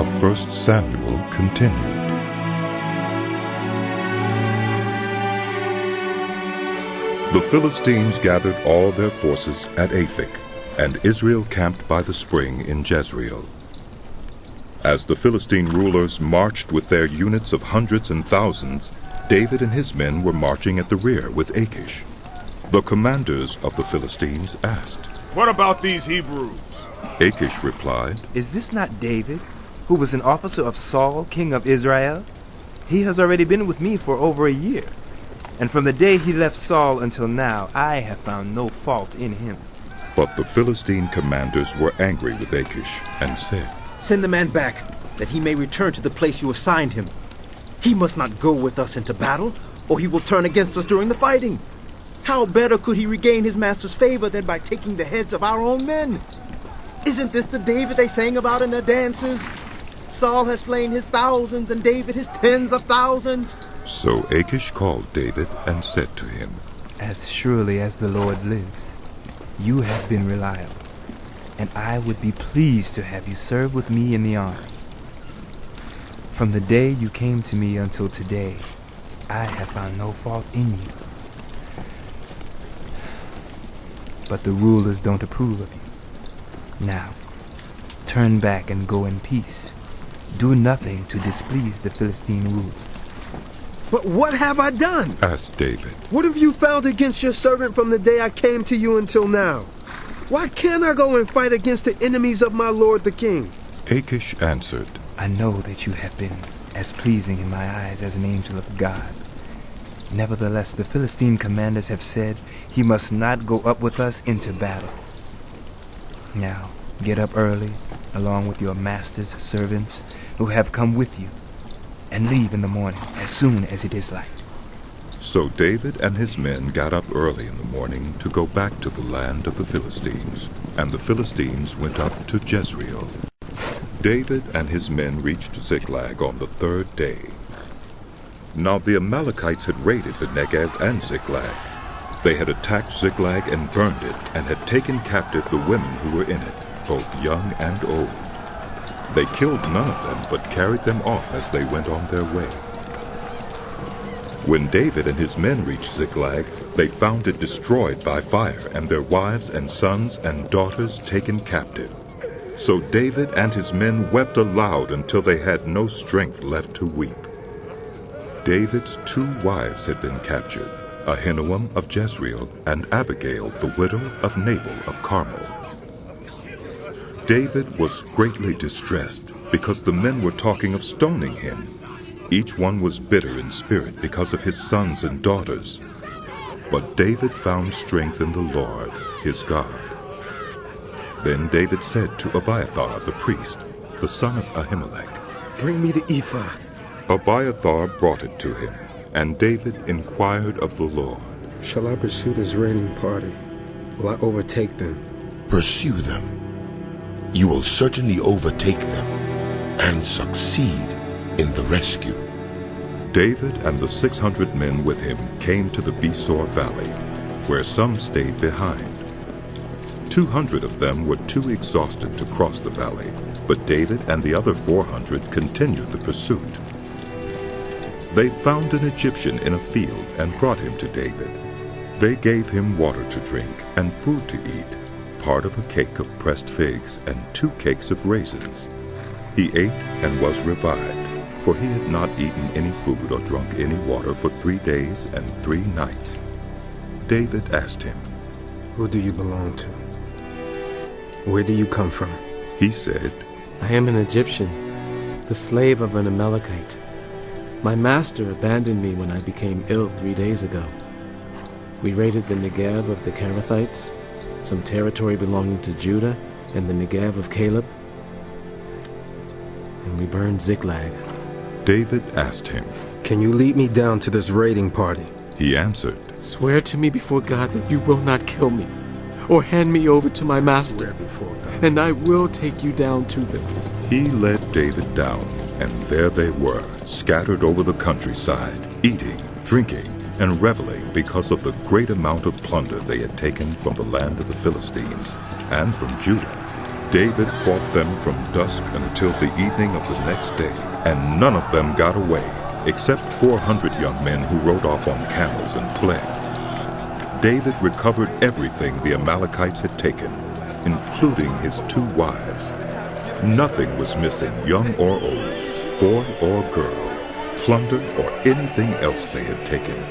of 1Samuel continued. The Philistines gathered all their forces at Aphek, and Israel camped by the spring in Jezreel. As the Philistine rulers marched with their units of hundreds and thousands, David and his men were marching at the rear with Achish. The commanders of the Philistines asked, "What about these Hebrews?" Achish replied, "Is this not David, who was an officer of Saul, king of Israel? He has already been with me for over a year, and from the day he left Saul until now, I have found no fault in him." But the Philistine commanders were angry with Achish and said, "Send the man back, that he may return to the place you assigned him. He must not go with us into battle, or he will turn against us during the fighting. How better could he regain his master's favor than by taking the heads of our own men? Isn't this the David they sang about in their dances? Saul has slain his thousands, and David his tens of thousands." So Achish called David and said to him, "As surely as the Lord lives, you have been reliable, and I would be pleased to have you serve with me in the army. From the day you came to me until today, I have found no fault in you. But the rulers don't approve of you. Now, turn back and go in peace. Do nothing to displease the Philistine rulers." "But what have I done?" asked David. "What have you found against your servant from the day I came to you until now? Why can't I go and fight against the enemies of my lord the king?" Achish answered, "I know that you have been as pleasing in my eyes as an angel of God. Nevertheless, the Philistine commanders have said he must not go up with us into battle. Now, get up early, along with your master's servants who have come with you, and leave in the morning as soon as it is light." So David and his men got up early in the morning to go back to the land of the Philistines, and the Philistines went up to Jezreel. David and his men reached Ziklag on the third day. Now the Amalekites had raided the Negev and Ziklag. They had attacked Ziklag and burned it, and had taken captive the women who were in it, both young and old. They killed none of them, but carried them off as they went on their way. When David and his men reached Ziklag, they found it destroyed by fire, and their wives and sons and daughters taken captive. So David and his men wept aloud until they had no strength left to weep. David's 2 wives had been captured, Ahinoam of Jezreel and Abigail, the widow of Nabal of Carmel. David was greatly distressed because the men were talking of stoning him. Each one was bitter in spirit because of his sons and daughters. But David found strength in the Lord, his God. Then David said to Abiathar the priest, the son of Ahimelech, "Bring me the ephod." Abiathar brought it to him, and David inquired of the Lord, "Shall I pursue this raiding party? Will I overtake them?" Pursue them. You will certainly overtake them and succeed in the rescue." David and the 600 men with him came to the Besor Valley, where some stayed behind. 200 of them were too exhausted to cross the valley, but David and the other 400 continued the pursuit. They found an Egyptian in a field and brought him to David. They gave him water to drink and food to eat, part of a cake of pressed figs and 2 cakes of raisins. He ate and was revived, for he had not eaten any food or drunk any water for 3 days and 3 nights. David asked him, "Who do you belong to? Where do you come from?" He said, "I am an Egyptian, the slave of an Amalekite. My master abandoned me when I became ill 3 days ago. We raided the Negev of the Kerethites, some territory belonging to Judah, and the Negev of Caleb, and we burned Ziklag." David asked him, "Can you lead me down to this raiding party?" He answered, "Swear to me before God that you will not kill me, or hand me over to my master, Swear before God. and I will take you down to them." He led David down, and there they were, scattered over the countryside, eating, drinking, and reveling because of the great amount of plunder they had taken from the land of the Philistines and from Judah. David fought them from dusk until the evening of the next day, and none of them got away, except 400 young men who rode off on camels and fled. David recovered everything the Amalekites had taken, including his 2 wives. Nothing was missing, young or old, boy or girl, plunder or anything else they had taken.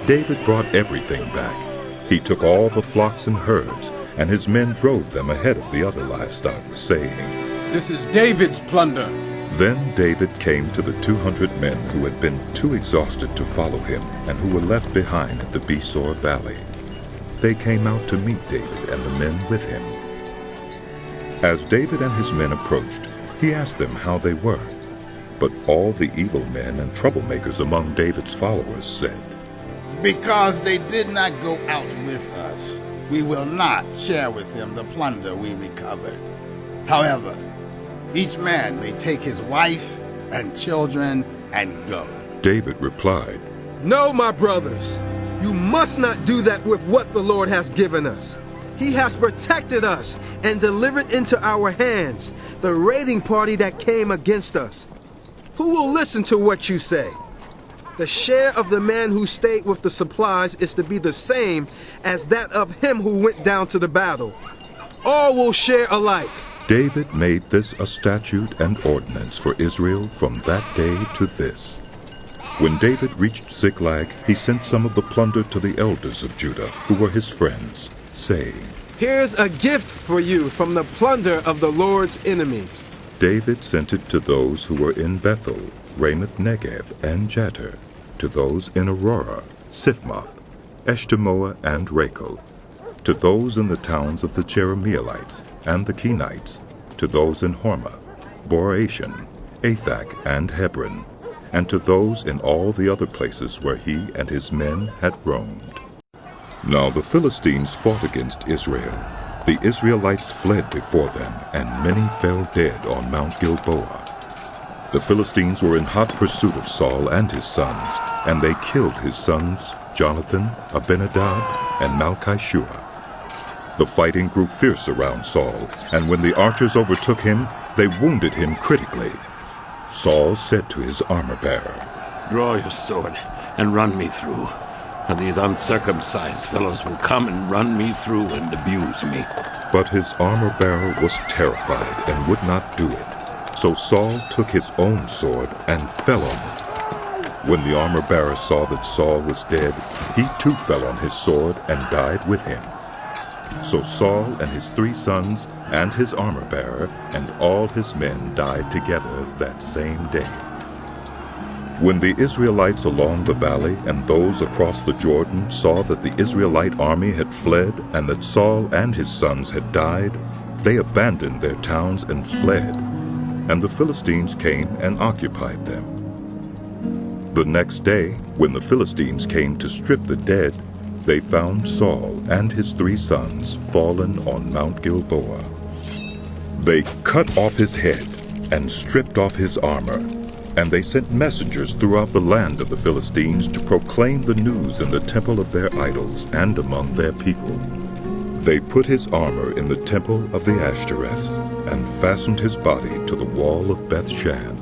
David brought everything back. He took all the flocks and herds, and his men drove them ahead of the other livestock, saying, This is David's plunder. Then David came to the 200 men who had been too exhausted to follow him and who were left behind at the Besor Valley. They came out to meet David and the men with him. As David and his men approached, he asked them how they were. But all the evil men and troublemakers among David's followers said, Because they did not go out with us, we will not share with them the plunder we recovered. However, each man may take his wife and children and go. David replied, No, my brothers, you must not do that with what the Lord has given us. He has protected us and delivered into our hands the raiding party that came against us. Who will listen to what you say? The share of the man who stayed with the supplies is to be the same as that of him who went down to the battle. All will share alike. David made this a statute and ordinance for Israel from that day to this. When David reached Ziklag, he sent some of the plunder to the elders of Judah, who were his friends, saying, Here's a gift for you from the plunder of the Lord's enemies. David sent it to those who were in Bethel, Ramoth Negev, and Jatir, to those in Aurora, Siphmoth, Eshtemoa, and Rachel, to those in the towns of the Jerahmeelites and the Kenites, to those in Hormah, Borashan, Athak, and Hebron, and to those in all the other places where he and his men had roamed. Now the Philistines fought against Israel. The Israelites fled before them, and many fell dead on Mount Gilboa. The Philistines were in hot pursuit of Saul and his sons, and they killed his sons Jonathan, Abinadab, and Malchishua. The fighting grew fierce around Saul, and when the archers overtook him, they wounded him critically. Saul said to his armor-bearer, Draw your sword and run me through, and these uncircumcised fellows will come and run me through and abuse me. But his armor-bearer was terrified and would not do it. So Saul took his own sword and fell on it. When the armor-bearer saw that Saul was dead, he too fell on his sword and died with him. So Saul and his 3 sons and his armor-bearer and all his men died together that same day. When the Israelites along the valley and those across the Jordan saw that the Israelite army had fled and that Saul and his sons had died, they abandoned their towns and fled, and the Philistines came and occupied them. The next day, when the Philistines came to strip the dead, they found Saul and his 3 sons fallen on Mount Gilboa. They cut off his head and stripped off his armor, and they sent messengers throughout the land of the Philistines to proclaim the news in the temple of their idols and among their people. They put his armor in the temple of the Ashtoreths and fastened his body to the wall of Bethshan.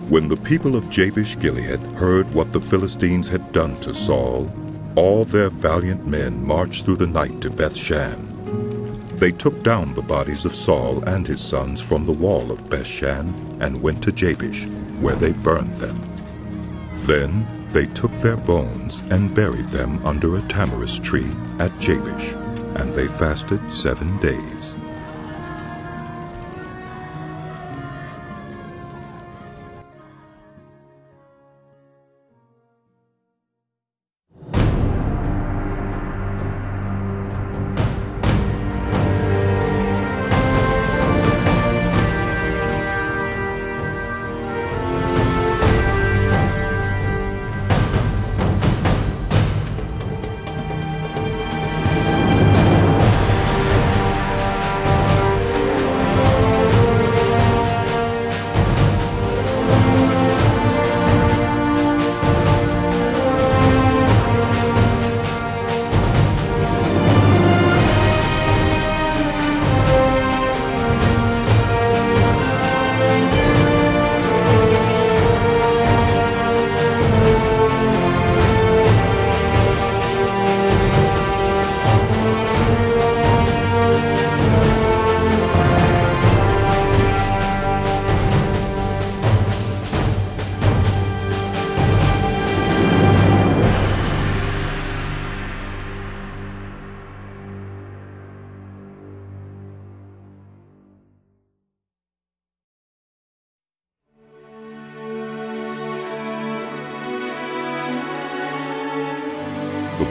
When the people of Jabesh-Gilead heard what the Philistines had done to Saul, all their valiant men marched through the night to Bethshan. They took down the bodies of Saul and his sons from the wall of Bethshan and went to Jabesh, where they burned them. Then they took their bones and buried them under a tamarisk tree at Jabesh, and they fasted 7 days.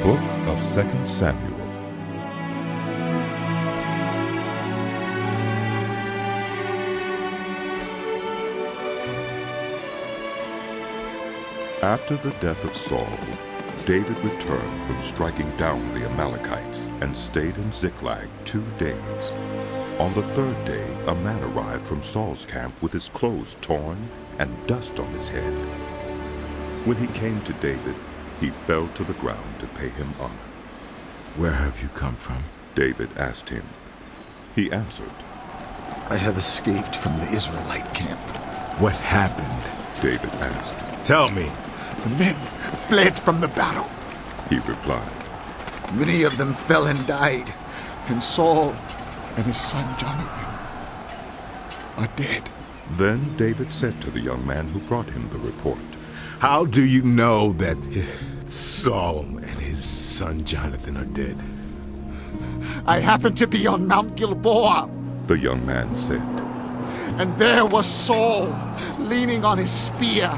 book of 2 Samuel. After the death of Saul, David returned from striking down the Amalekites and stayed in Ziklag 2 days. On the 3rd day, a man arrived from Saul's camp with his clothes torn and dust on his head. When he came to David, he fell to the ground to pay him honor. "Where have you come from?" David asked him. He answered, "I have escaped from the Israelite camp." "What happened?" David asked. "Tell me." "The men fled from the battle," he replied. "Many of them fell and died, and Saul and his son Jonathan are dead." Then David said to the young man who brought him the report, "How do you know that Saul and his son Jonathan are dead?" "I happened to be on Mount Gilboa," the young man said. "and there was Saul, leaning on his spear,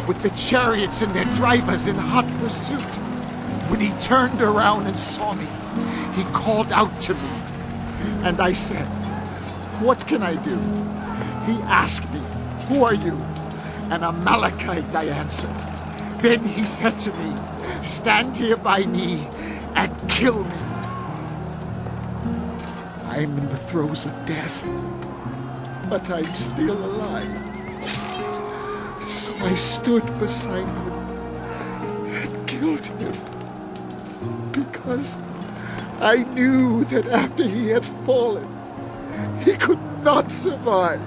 with the chariots and their drivers in hot pursuit. When he turned around and saw me, he called out to me, and I said, 'What can I do?' He asked me, 'Who are you?' 'An Amalekite,' I answered. Then he said to me, 'Stand here by me and kill me.' I'm in the throes of death, but I'm still alive. So I stood beside him and killed him, because I knew that after he had fallen, he could not survive.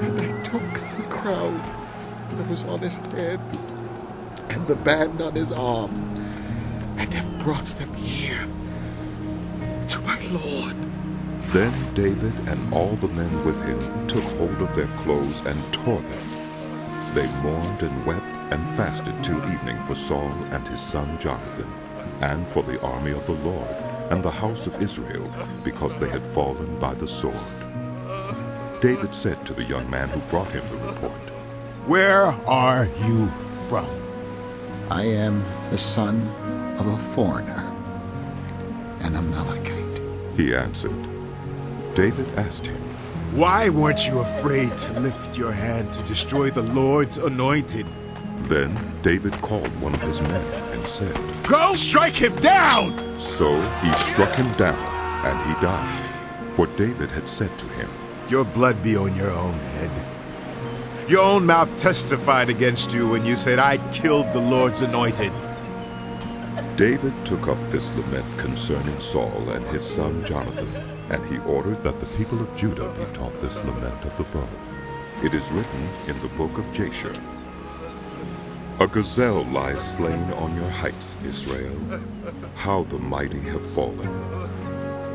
And I took the crown that was on his head and the band on his arm, and have brought them here to my Lord." Then David and all the men with him took hold of their clothes and tore them. They mourned and wept and fasted till evening for Saul and his son Jonathan, and for the army of the Lord and the house of Israel, because they had fallen by the sword. David said to the young man who brought him the report, "Where are you from?" "I am the son of a foreigner, an Amalekite." he answered. David asked him, "Why weren't you afraid to lift your hand to destroy the Lord's anointed?" Then David called one of his men and said, "Go strike him down!" So he struck him down, and he died. For David had said to him, "Your blood be on your own head. Your own mouth testified against you when you said, 'I killed the Lord's anointed.'" David took up this lament concerning Saul and his son Jonathan, and he ordered that the people of Judah be taught this lament of the bow. It is written in the book of Jasher. "A gazelle lies slain on your heights, Israel. How the mighty have fallen.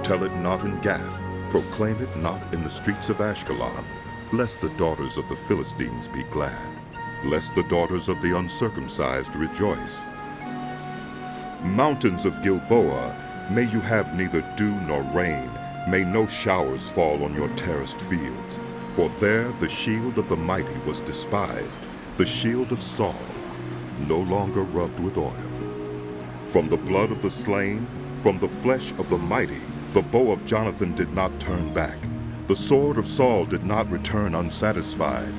Tell it not in Gath, proclaim it not in the streets of Ashkelon, lest the daughters of the Philistines be glad, lest the daughters of the uncircumcised rejoice. Mountains of Gilboa, may you have neither dew nor rain, may no showers fall on your terraced fields. For there the shield of the mighty was despised, the shield of Saul, no longer rubbed with oil. From the blood of the slain, from the flesh of the mighty, the bow of Jonathan did not turn back. The sword of Saul did not return unsatisfied.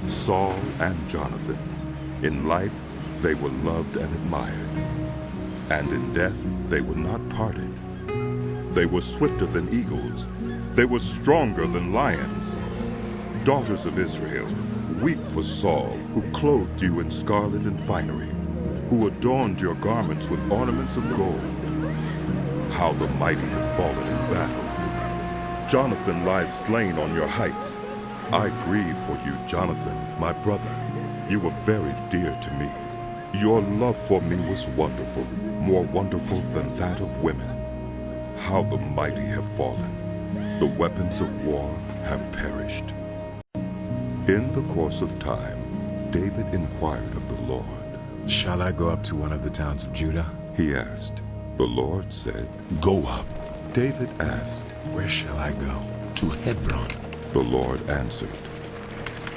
Saul and Jonathan, in life they were loved and admired, and in death they were not parted. They were swifter than eagles. They were stronger than lions. Daughters of Israel, weep for Saul, who clothed you in scarlet and finery, who adorned your garments with ornaments of gold. How the mighty have fallen in battle. Jonathan lies slain on your heights. I grieve for you, Jonathan, my brother. You were very dear to me. Your love for me was wonderful, more wonderful than that of women. How the mighty have fallen. The weapons of war have perished." In the course of time, David inquired of the Lord. "Shall I go up to one of the towns of Judah?" He asked. The Lord said, Go up David asked, "Where shall I go?" to Hebron. The Lord answered,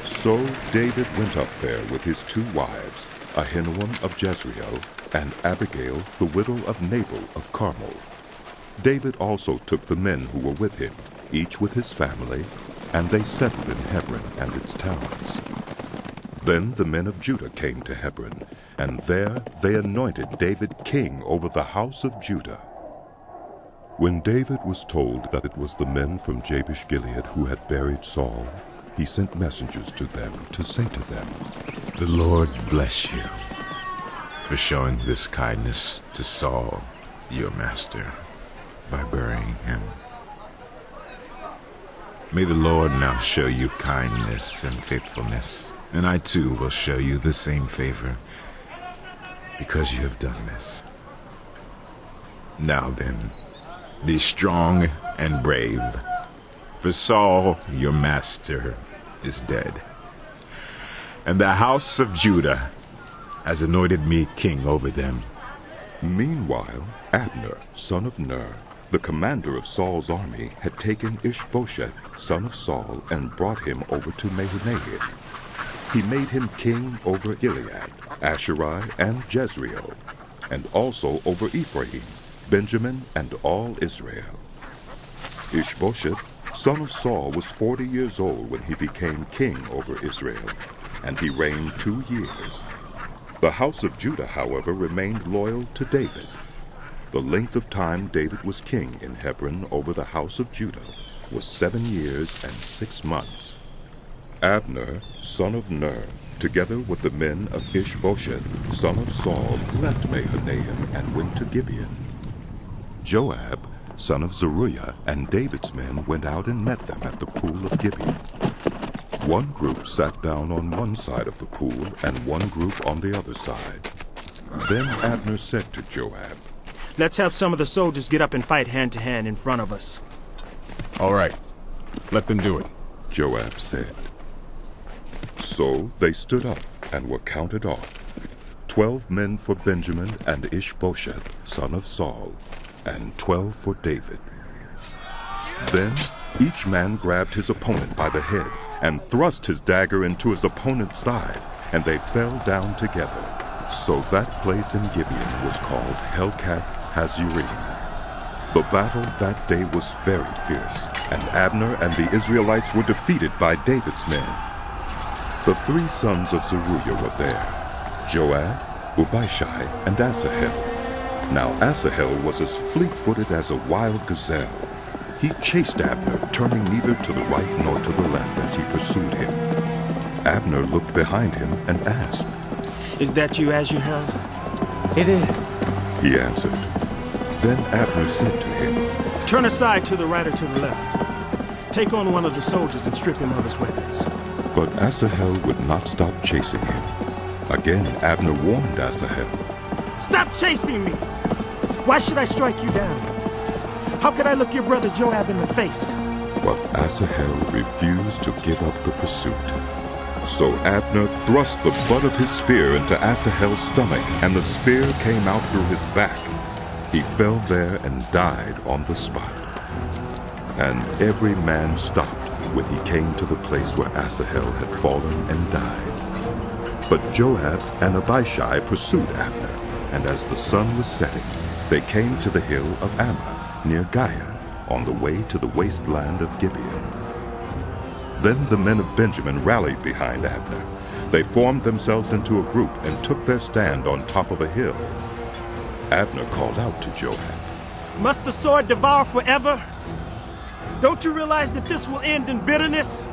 So David went up there with his 2 wives, Ahinoam of Jezreel, and Abigail, the widow of Nabal of Carmel. David also took the men who were with him, each with his family, and they settled in Hebron and its towns. Then the men of Judah came to Hebron, and there they anointed David king over the house of Judah. When David was told that it was the men from Jabesh-Gilead who had buried Saul, he sent messengers to them to say to them, "The Lord bless you for showing this kindness to Saul, your master, by burying him. May the Lord now show you kindness and faithfulness, and I too will show you the same favor, because you have done this. Now then, be strong and brave, for Saul, your master, is dead, and the house of Judah has anointed me king over them." Meanwhile, Abner, son of Ner, the commander of Saul's army, had taken Ishbosheth, son of Saul, and brought him over to Mahanaim. He made him king over Gilead, Asherai, and Jezreel, and also over Ephraim, Benjamin, and all Israel. Ishbosheth, son of Saul, was 40 years old when he became king over Israel, and he reigned 2 years. The house of Judah, however, remained loyal to David. The length of time David was king in Hebron over the house of Judah was 7 years and 6 months. Abner, son of Ner, together with the men of Ishbosheth, son of Saul, left Mahanaim and went to Gibeon. Joab, son of Zeruiah, and David's men went out and met them at the pool of Gibeon. One group sat down on one side of the pool and one group on the other side. Then Abner said to Joab, "Let's have some of the soldiers get up and fight hand to hand in front of us." All right, let them do it, Joab said. So they stood up and were counted off, 12 men for Benjamin and Ishbosheth, son of Saul, and 12 for David. Then each man grabbed his opponent by the head and thrust his dagger into his opponent's side, and they fell down together. So that place in Gibeon was called Helkath Hazurim. The battle that day was very fierce, and Abner and the Israelites were defeated by David's men. The 3 sons of Zeruiah were there, Joab, Abishai, and Asahel. Now Asahel was as fleet-footed as a wild gazelle. He chased Abner, turning neither to the right nor to the left as he pursued him. Abner looked behind him and asked, "Is that you, Asahel?" It is, he answered. Then Abner said to him, "Turn aside to the right or to the left. Take on one of the soldiers and strip him of his weapons." But Asahel would not stop chasing him. Again Abner warned Asahel, "Stop chasing me! Why should I strike you down? How could I look your brother Joab in the face?" But Asahel refused to give up the pursuit. So Abner thrust the butt of his spear into Asahel's stomach, and the spear came out through his back. He fell there and died on the spot. And every man stopped when he came to the place where Asahel had fallen and died. But Joab and Abishai pursued Abner, and as the sun was setting, they came to the hill of Ammah, near Giah, on the way to the wasteland of Gibeon. Then the men of Benjamin rallied behind Abner. They formed themselves into a group and took their stand on top of a hill. Abner called out to Joab, "Must the sword devour forever? Don't you realize that this will end in bitterness?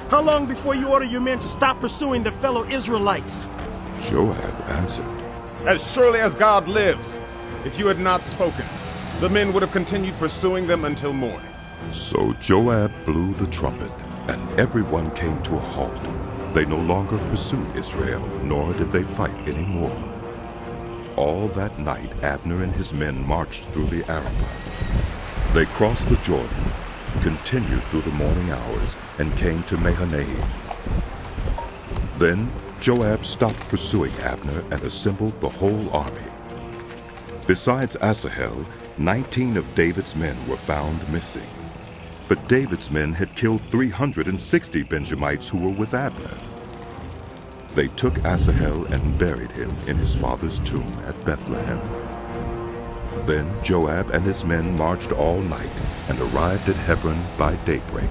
How long before you order your men to stop pursuing their fellow Israelites?" Joab answered, As surely as God lives, if you had not spoken, the men would have continued pursuing them until morning. So Joab blew the trumpet, and everyone came to a halt. They no longer pursued Israel, nor did they fight any more. All that night Abner and his men marched through the Arabah. They crossed the Jordan, continued through the morning hours, and came to Mahanaim. Then Joab stopped pursuing Abner and assembled the whole army. Besides Asahel, 19 of David's men were found missing. But David's men had killed 360 Benjamites who were with Abner. They took Asahel and buried him in his father's tomb at Bethlehem. Then Joab and his men marched all night and arrived at Hebron by daybreak.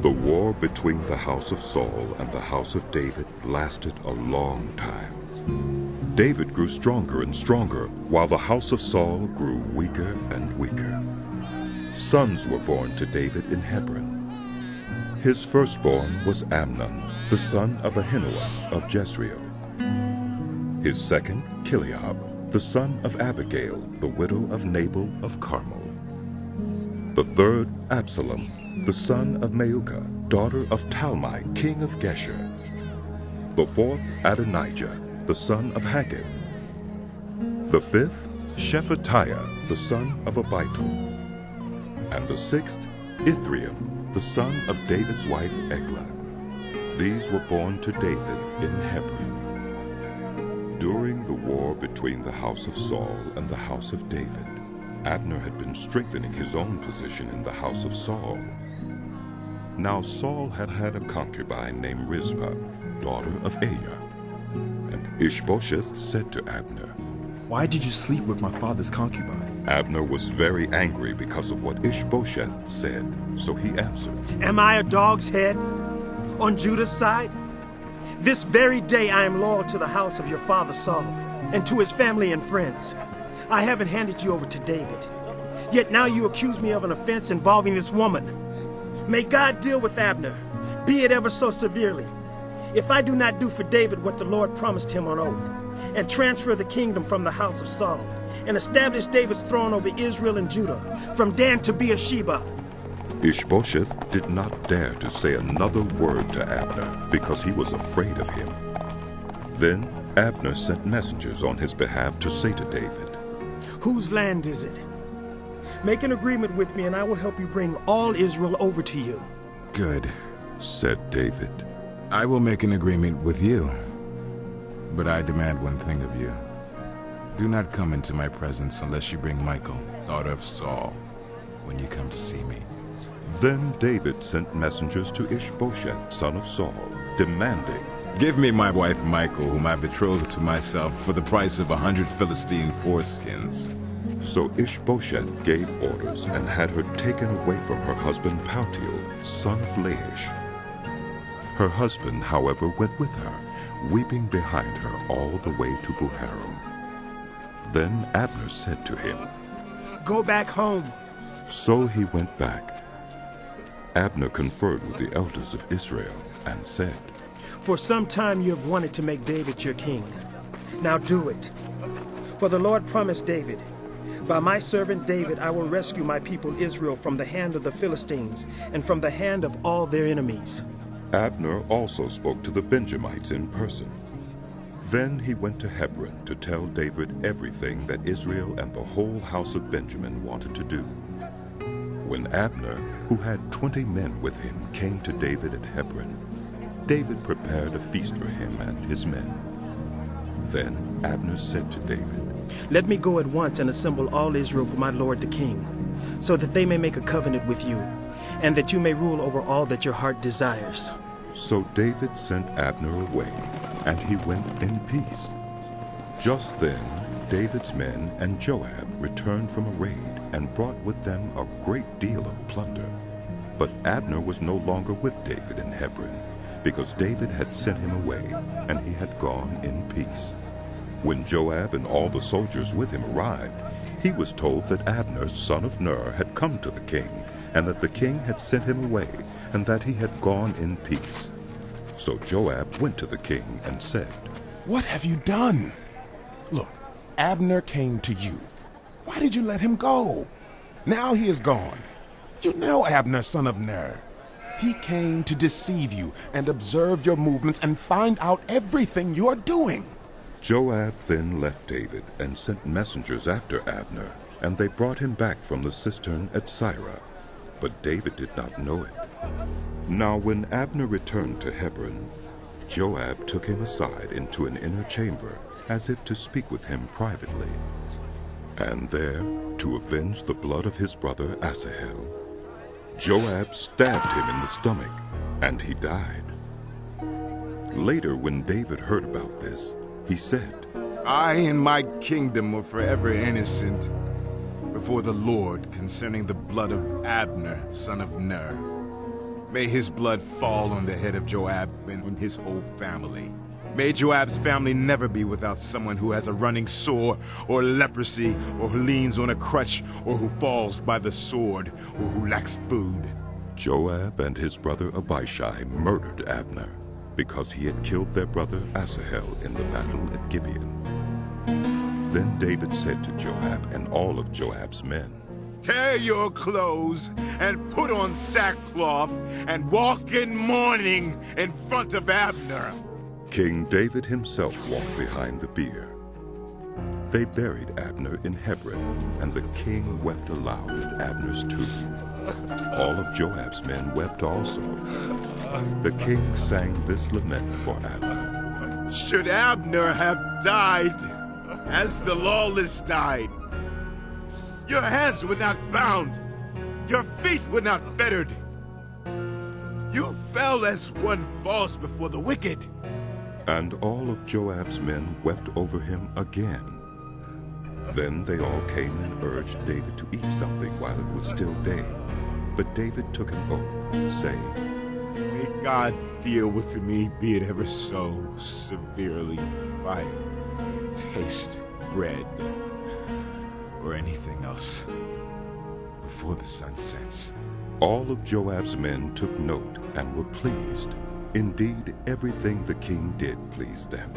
The war between the house of Saul and the house of David lasted a long time. David grew stronger and stronger, while the house of Saul grew weaker and weaker. Sons were born to David in Hebron. His firstborn was Amnon, the son of Ahinoam of Jezreel. His second, Chileab, the son of Abigail, the widow of Nabal of Carmel. The third, Absalom, the son of Maacah, daughter of Talmai, king of Geshur. The fourth, Adonijah, the son of Haggith. The fifth, Shephatiah, the son of Abital. And the sixth, Ithream, the son of David's wife Eglah. These were born to David in Hebron. During the war between the house of Saul and the house of David, Abner had been strengthening his own position in the house of Saul. Now Saul had had a concubine named Rizpah, daughter of Aiah. And Ishbosheth said to Abner, "Why did you sleep with my father's concubine?" Abner was very angry because of what Ishbosheth said, so he answered, "Am I a dog's head on Judah's side? This very day I am loyal to the house of your father Saul and to his family and friends. I haven't handed you over to David. Yet now you accuse me of an offense involving this woman. May God deal with Abner, be it ever so severely, if I do not do for David what the Lord promised him on oath, and transfer the kingdom from the house of Saul, and establish David's throne over Israel and Judah, from Dan to Beersheba." Ishbosheth did not dare to say another word to Abner because he was afraid of him. Then Abner sent messengers on his behalf to say to David, "Whose land is it? Make an agreement with me and I will help you bring all Israel over to you." "Good," said David. "I will make an agreement with you. But I demand one thing of you. Do not come into my presence unless you bring Michal, daughter of Saul, when you come to see me." Then David sent messengers to Ishbosheth, son of Saul, demanding, "Give me my wife Michal, whom I betrothed to myself, for the price of 100 Philistine foreskins." So Ishbosheth gave orders and had her taken away from her husband Paltiel, son of Laish. Her husband, however, went with her, weeping behind her all the way to Buharam. Then Abner said to him, "Go back home." So he went back. Abner conferred with the elders of Israel and said, "For some time you have wanted to make David your king. Now do it. For the Lord promised David, 'By my servant David I will rescue my people Israel from the hand of the Philistines and from the hand of all their enemies.'" Abner also spoke to the Benjamites in person. Then he went to Hebron to tell David everything that Israel and the whole house of Benjamin wanted to do. When Abner, who had 20 men with him, came to David at Hebron, David prepared a feast for him and his men. Then Abner said to David, "Let me go at once and assemble all Israel for my lord the king, so that they may make a covenant with you, and that you may rule over all that your heart desires." So David sent Abner away, and he went in peace. Just then David's men and Joab returned from a raid and brought with them a great deal of plunder. But Abner was no longer with David in Hebron, because David had sent him away, and he had gone in peace. When Joab and all the soldiers with him arrived, he was told that Abner, son of Ner, had come to the king, and that the king had sent him away, and that he had gone in peace. So Joab went to the king and said, "What have you done? Look, Abner came to you. Why did you let him go? Now he is gone. You know Abner, son of Ner. He came to deceive you and observe your movements and find out everything you are doing." Joab then left David and sent messengers after Abner, and they brought him back from the cistern at Sirah. But David did not know it. Now when Abner returned to Hebron, Joab took him aside into an inner chamber, as if to speak with him privately. And there to avenge the blood of his brother Asahel. Joab stabbed him in the stomach, and he died. Later, when David heard about this, he said, I and my kingdom are forever innocent before the Lord concerning the blood of Abner, son of Ner. May his blood fall on the head of Joab and on his whole family. May Joab's family never be without someone who has a running sore, or leprosy, or who leans on a crutch, or who falls by the sword, or who lacks food. Joab and his brother Abishai murdered Abner because he had killed their brother Asahel in the battle at Gibeon. Then David said to Joab and all of Joab's men, Tear your clothes and put on sackcloth and walk in mourning in front of Abner. King David himself walked behind the bier. They buried Abner in Hebron, and the king wept aloud at Abner's tomb. All of Joab's men wept also. The king sang this lament for Abner. Should Abner have died as the lawless died, your hands were not bound, your feet were not fettered. You fell as one falls before the wicked. And all of Joab's men wept over him again. Then they all came and urged David to eat something while it was still day. But David took an oath, saying, May God deal with me, be it ever so severely, if I taste bread or anything else before the sun sets. All of Joab's men took note and were pleased. Indeed, everything the king did pleased them.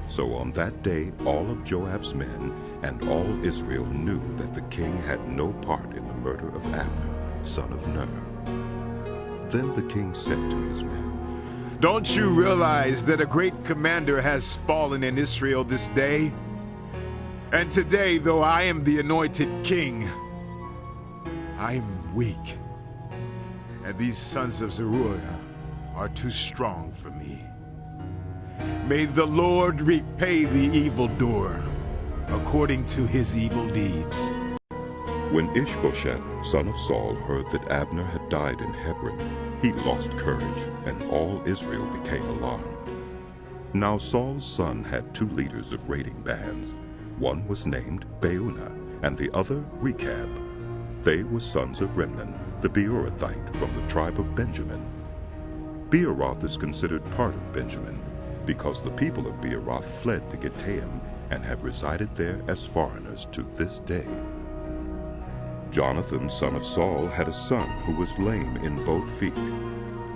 So on that day, all of Joab's men and all Israel knew that the king had no part in the murder of Abner, son of Ner. Then the king said to his men, Don't you realize that a great commander has fallen in Israel this day? And today, though I am the anointed king, I am weak, and these sons of Zeruiah are too strong for me. May the Lord repay the evildoer according to his evil deeds. When Ishbosheth, son of Saul, heard that Abner had died in Hebron, he lost courage, and all Israel became alarmed. Now Saul's son had two leaders of raiding bands. One was named Baunah, and the other Rechab. They were sons of Remnan, the Beerothite from the tribe of Benjamin. Beeroth is considered part of Benjamin, because the people of Beeroth fled to Gittaim and have resided there as foreigners to this day. Jonathan, son of Saul, had a son who was lame in both feet.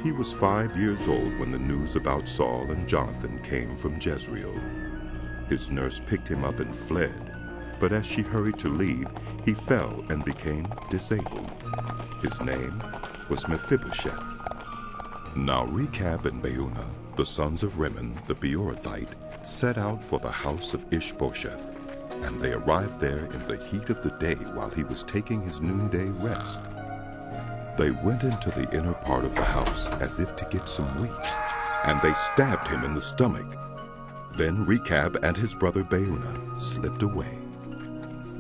He was 5 years old when the news about Saul and Jonathan came from Jezreel. His nurse picked him up and fled, but as she hurried to leave, he fell and became disabled. His name was Mephibosheth. Now Rechab and Baunah, the sons of Rimmon the Beerothite, set out for the house of Ishbosheth, and they arrived there in the heat of the day while he was taking his noonday rest. They went into the inner part of the house as if to get some wheat, and they stabbed him in the stomach. Then Rechab and his brother Baunah slipped away.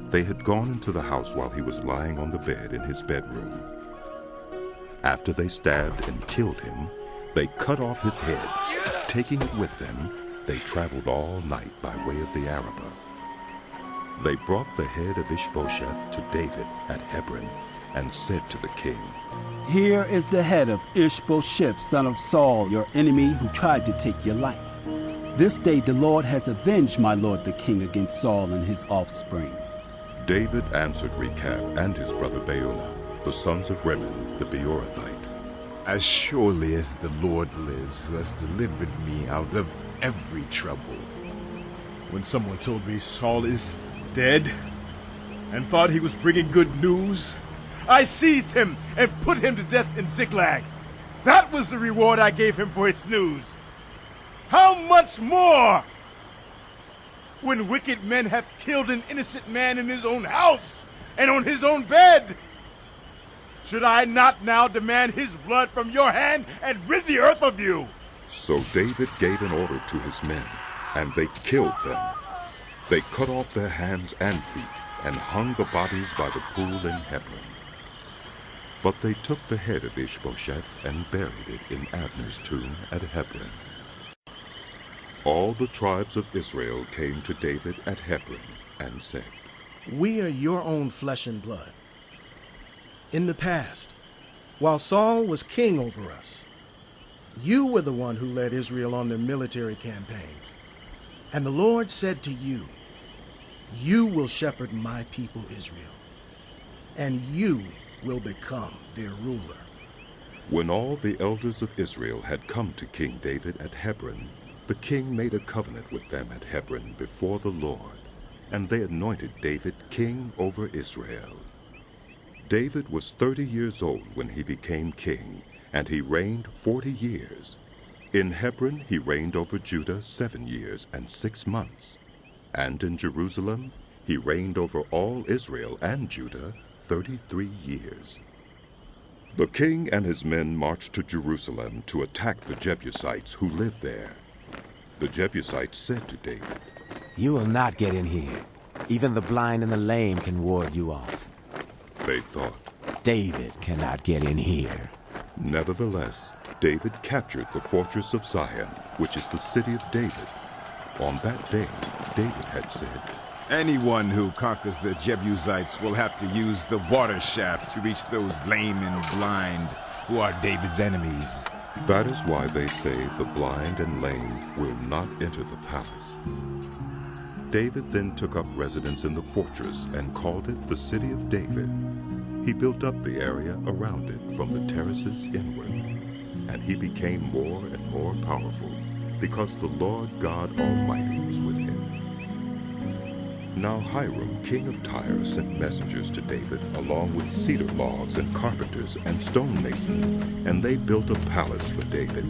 They had gone into the house while he was lying on the bed in his bedroom. After they stabbed and killed him, they cut off his head. Taking it with them, they traveled all night by way of the Arabah. They brought the head of Ishbosheth to David at Hebron and said to the king, Here is the head of Ishbosheth, son of Saul, your enemy who tried to take your life. This day the Lord has avenged my lord the king against Saul and his offspring. David answered Rechab and his brother Baunah, the sons of Rimmon the Beerothite, As surely as the Lord lives, who has delivered me out of every trouble. When someone told me Saul is dead and thought he was bringing good news, I seized him and put him to death in Ziklag. That was the reward I gave him for his news. How much more when wicked men have killed an innocent man in his own house and on his own bed? Should I not now demand his blood from your hand and rid the earth of you? So David gave an order to his men, and they killed them. They cut off their hands and feet and hung the bodies by the pool in Hebron. But they took the head of Ishbosheth and buried it in Abner's tomb at Hebron. All the tribes of Israel came to David at Hebron and said, "We are your own flesh and blood. In the past, while Saul was king over us, you were the one who led Israel on their military campaigns. And the Lord said to you, 'You will shepherd my people Israel, and you will become their ruler.'" When all the elders of Israel had come to King David at Hebron, the king made a covenant with them at Hebron before the Lord, and they anointed David king over Israel. David was 30 years old when he became king, and he reigned 40 years. In Hebron he reigned over Judah 7 years and 6 months, and in Jerusalem he reigned over all Israel and Judah 33 years. The king and his men marched to Jerusalem to attack the Jebusites who lived there. The Jebusites said to David, "You will not get in here. Even the blind and the lame can ward you off." They thought, "David cannot get in here." Nevertheless, David captured the fortress of Zion, which is the city of David. On that day, David had said, "Anyone who conquers the Jebusites will have to use the water shaft to reach those lame and blind who are David's enemies." That is why they say the blind and lame will not enter the palace. David then took up residence in the fortress and called it the City of David. He built up the area around it from the terraces inward, and he became more and more powerful because the Lord God Almighty was with him. Now Hiram, king of Tyre, sent messengers to David along with cedar logs and carpenters and stonemasons, and they built a palace for David.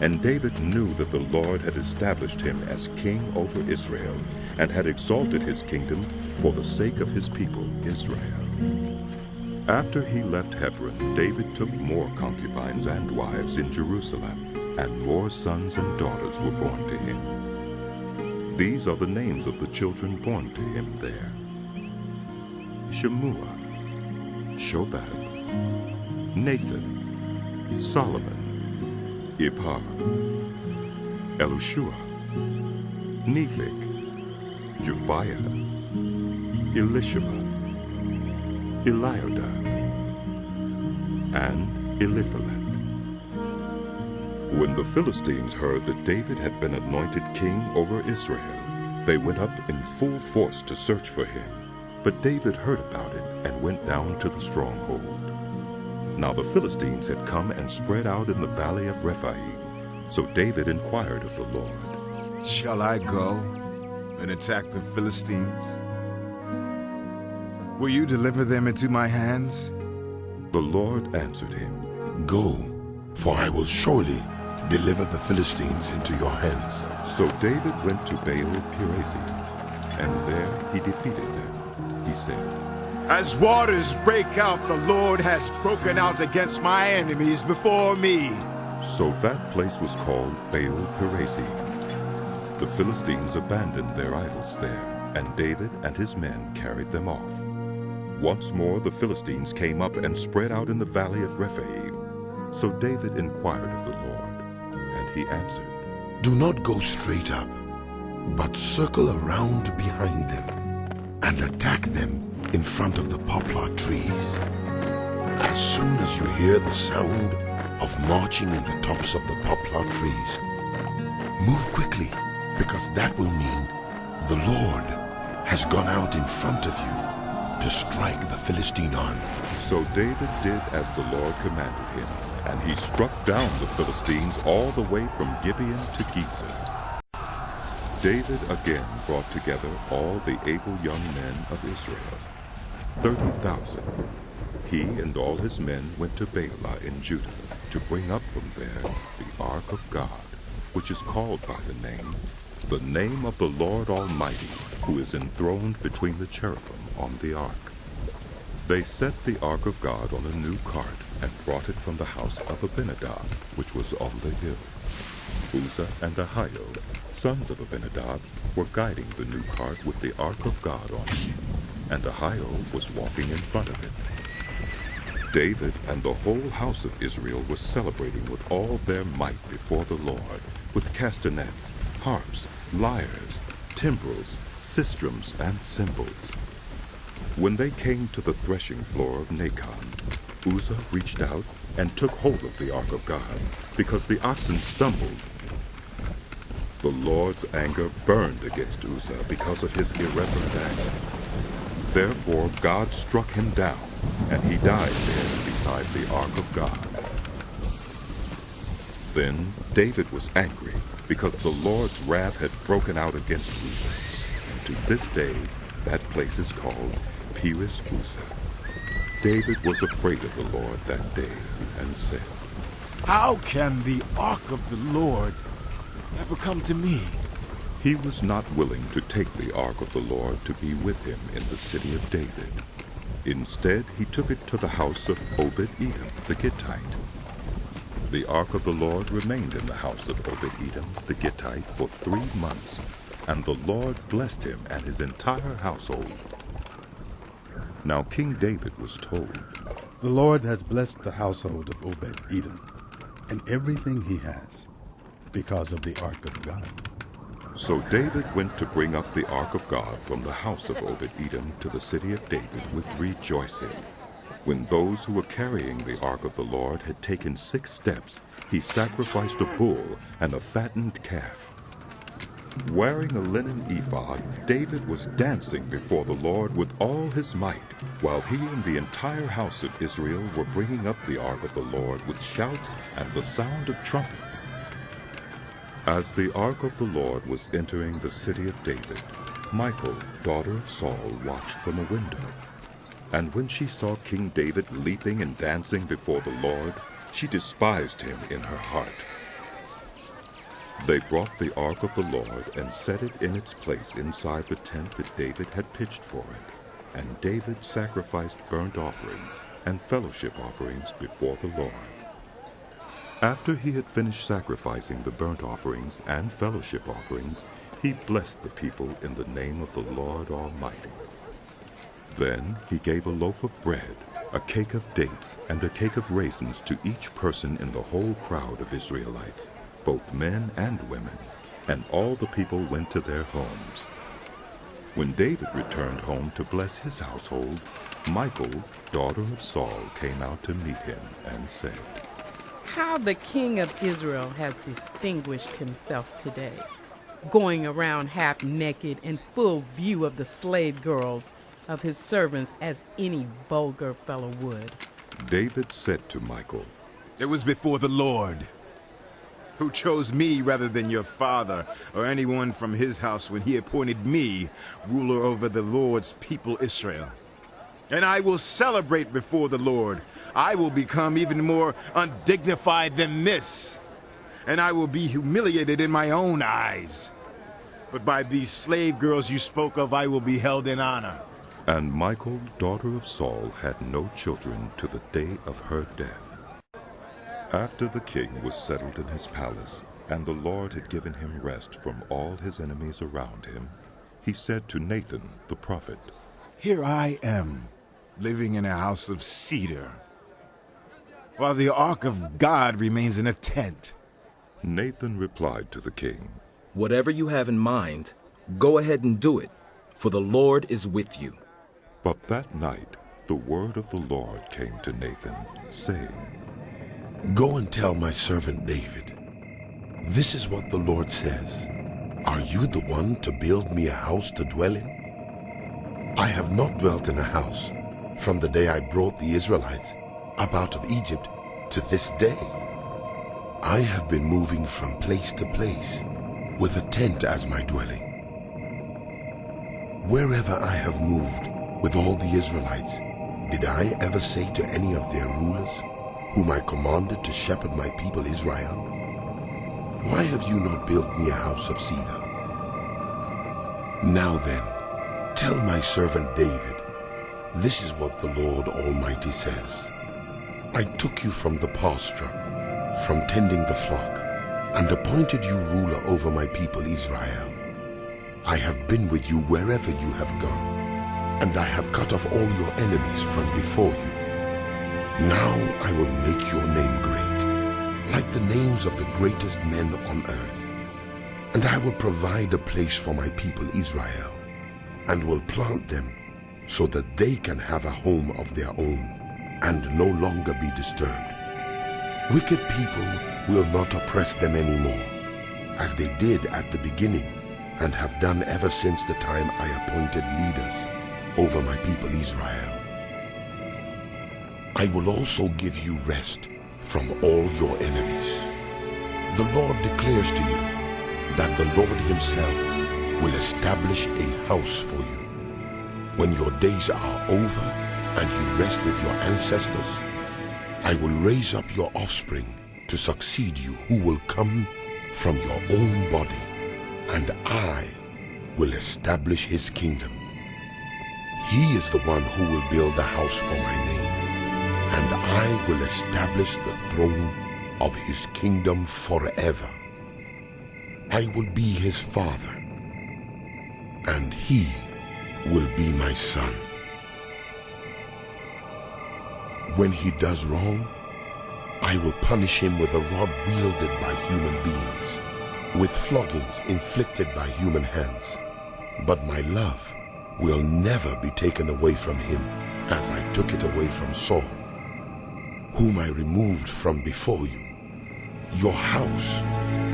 And David knew that the Lord had established him as king over Israel and had exalted his kingdom for the sake of his people Israel. After he left Hebron, David took more concubines and wives in Jerusalem, and more sons and daughters were born to him. These are the names of the children born to him there: Shemua, Shobab, Nathan, Solomon, Ibhar, Elishua, Nepheg, Japhiah, Elishama, Eliada, and Eliphalet. When the Philistines heard that David had been anointed king over Israel, they went up in full force to search for him. But David heard about it and went down to the stronghold. Now the Philistines had come and spread out in the valley of Rephaim. So David inquired of the Lord, "Shall I go and attack the Philistines? Will you deliver them into my hands?" The Lord answered him, "Go, for I will surely deliver the Philistines into your hands." So David went to Baal-Perazim, and there he defeated them. He said, "As waters break out, the Lord has broken out against my enemies before me." So that place was called Baal-Perazim. The Philistines abandoned their idols there, and David and his men carried them off. Once more the Philistines came up and spread out in the valley of Rephaim. So David inquired of the Lord, and he answered, "Do not go straight up, but circle around behind them and attack them in front of the poplar trees. As soon as you hear the sound of marching in the tops of the poplar trees, move quickly, because that will mean the Lord has gone out in front of you to strike the Philistine army." So David did as the Lord commanded him, and he struck down the Philistines all the way from Gibeon to Gezer. David again brought together all the able young men of Israel, 30,000. He and all his men went to Baalah in Judah to bring up from there the ark of God, which is called by the name of the Lord Almighty, who is enthroned between the cherubim on the ark. They set the ark of God on a new cart and brought it from the house of Abinadab, which was on the hill. Uzzah and Ahio, sons of Abinadab, were guiding the new cart with the ark of God on it. and Ahio was walking in front of it. David and the whole house of Israel were celebrating with all their might before the Lord, with castanets, harps, lyres, timbrels, sistrums, and cymbals. When they came to the threshing floor of Nacon, Uzzah reached out and took hold of the ark of God, because the oxen stumbled. The Lord's anger burned against Uzzah because of his irreverent act. Therefore God struck him down, and he died there beside the ark of God. Then David was angry, because the Lord's wrath had broken out against Uzzah. And to this day that place is called Perez Uzzah. David was afraid of the Lord that day, and said, "How can the ark of the Lord ever come to me?" He was not willing to take the ark of the Lord to be with him in the city of David. Instead, he took it to the house of Obed-Edom the Gittite. The ark of the Lord remained in the house of Obed-Edom the Gittite for 3 months, and the Lord blessed him and his entire household. Now King David was told, "The Lord has blessed the household of Obed-Edom and everything he has, because of the ark of God." So David went to bring up the ark of God from the house of Obed-Edom to the city of David with rejoicing. When those who were carrying the ark of the Lord had taken 6 steps, he sacrificed a bull and a fattened calf. Wearing a linen ephod, David was dancing before the Lord with all his might, while he and the entire house of Israel were bringing up the ark of the Lord with shouts and the sound of trumpets. As the ark of the Lord was entering the city of David, Michal, daughter of Saul, watched from a window. And when she saw King David leaping and dancing before the Lord, she despised him in her heart. They brought the ark of the Lord and set it in its place inside the tent that David had pitched for it. And David sacrificed burnt offerings and fellowship offerings before the Lord. After he had finished sacrificing the burnt offerings and fellowship offerings, he blessed the people in the name of the Lord Almighty. Then he gave a loaf of bread, a cake of dates, and a cake of raisins to each person in the whole crowd of Israelites, both men and women, and all the people went to their homes. When David returned home to bless his household, Michal, daughter of Saul, came out to meet him and said, "How the king of Israel has distinguished himself today, going around half naked in full view of the slave girls of his servants as any vulgar fellow would." David said to Michal, "It was before the Lord, who chose me rather than your father or anyone from his house when he appointed me ruler over the Lord's people Israel. And I will celebrate before the Lord. I will become even more undignified than this, and I will be humiliated in my own eyes. But by these slave girls you spoke of, I will be held in honor." And Michal, daughter of Saul, had no children to the day of her death. After the king was settled in his palace, and the Lord had given him rest from all his enemies around him, he said to Nathan the prophet, "Here I am, living in a house of cedar, while the ark of God remains in a tent." Nathan replied to the king, "Whatever you have in mind, go ahead and do it, for the Lord is with you." But that night the word of the Lord came to Nathan, saying, "Go and tell my servant David, this is what the Lord says. Are you the one to build me a house to dwell in? I have not dwelt in a house from the day I brought the Israelites up out of Egypt to this day. I have been moving from place to place with a tent as my dwelling. Wherever I have moved with all the Israelites, did I ever say to any of their rulers, whom I commanded to shepherd my people Israel, why have you not built me a house of cedar? Now then, tell my servant David, this is what the Lord Almighty says. I took you from the pasture, from tending the flock, and appointed you ruler over my people Israel. I have been with you wherever you have gone. and I have cut off all your enemies from before you. Now I will make your name great, like the names of the greatest men on earth. And I will provide a place for my people Israel, and will plant them so that they can have a home of their own, and no longer be disturbed. Wicked people will not oppress them anymore, as they did at the beginning, and have done ever since the time I appointed leaders over my people Israel. I will also give you rest from all your enemies. The Lord declares to you that the Lord himself will establish a house for you. When your days are over and you rest with your ancestors, I will raise up your offspring to succeed you, who will come from your own body, and I will establish his kingdom. He is the one who will build a house for my name, and I will establish the throne of his kingdom forever. I will be his father, and he will be my son. When he does wrong, I will punish him with a rod wielded by human beings, with floggings inflicted by human hands. But my love will never be taken away from him, as I took it away from Saul, whom I removed from before you. Your house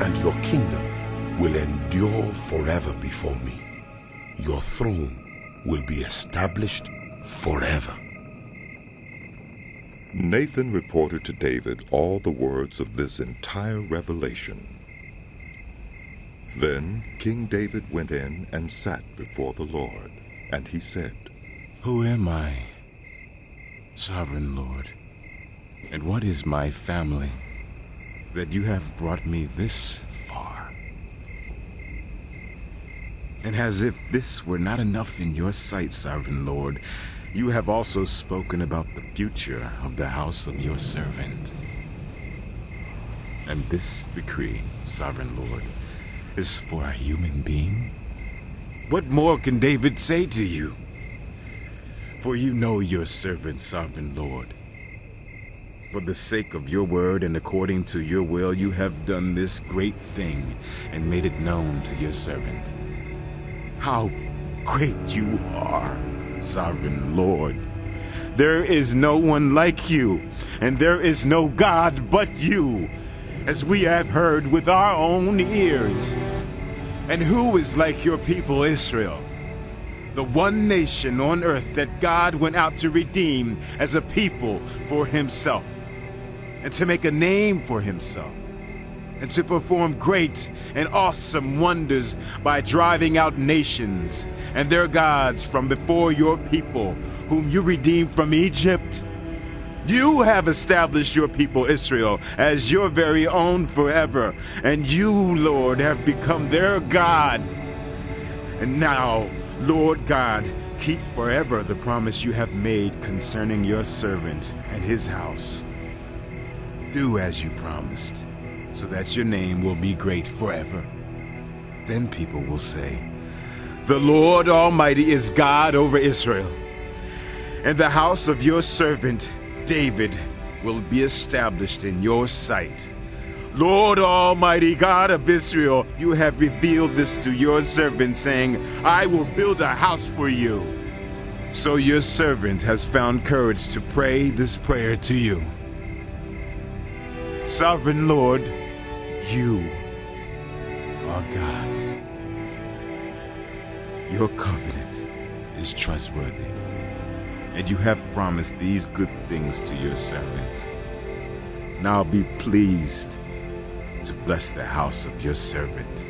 and your kingdom will endure forever before me. Your throne will be established forever. Nathan reported to David all the words of this entire revelation. Then King David went in and sat before the Lord, and he said, Who am I, sovereign Lord? And what is my family, that you have brought me this far? And as if this were not enough in your sight, sovereign Lord, you have also spoken about the future of the house of your servant. And this decree, sovereign Lord, is for a human being? What more can David say to you? For you know your servant, sovereign Lord. For the sake of your word and according to your will, you have done this great thing and made it known to your servant. How great you are, sovereign Lord. There is no one like you, and there is no God but you, as we have heard with our own ears. And who is like your people Israel, the one nation on earth that God went out to redeem as a people for himself, and to make a name for himself, and to perform great and awesome wonders by driving out nations and their gods from before your people, whom you redeemed from Egypt? You have established your people Israel as your very own forever, and you, Lord, have become their God. And now, Lord God, keep forever the promise you have made concerning your servant and his house. Do as you promised, so that your name will be great forever. Then people will say, The Lord Almighty is God over Israel, and the house of your servant David will be established in your sight. Lord Almighty God of Israel, you have revealed this to your servant, saying, I will build a house for you. So your servant has found courage to pray this prayer to you. Sovereign Lord, you are God. Your covenant is trustworthy, and you have promised these good things to your servant. Now be pleased to bless the house of your servant,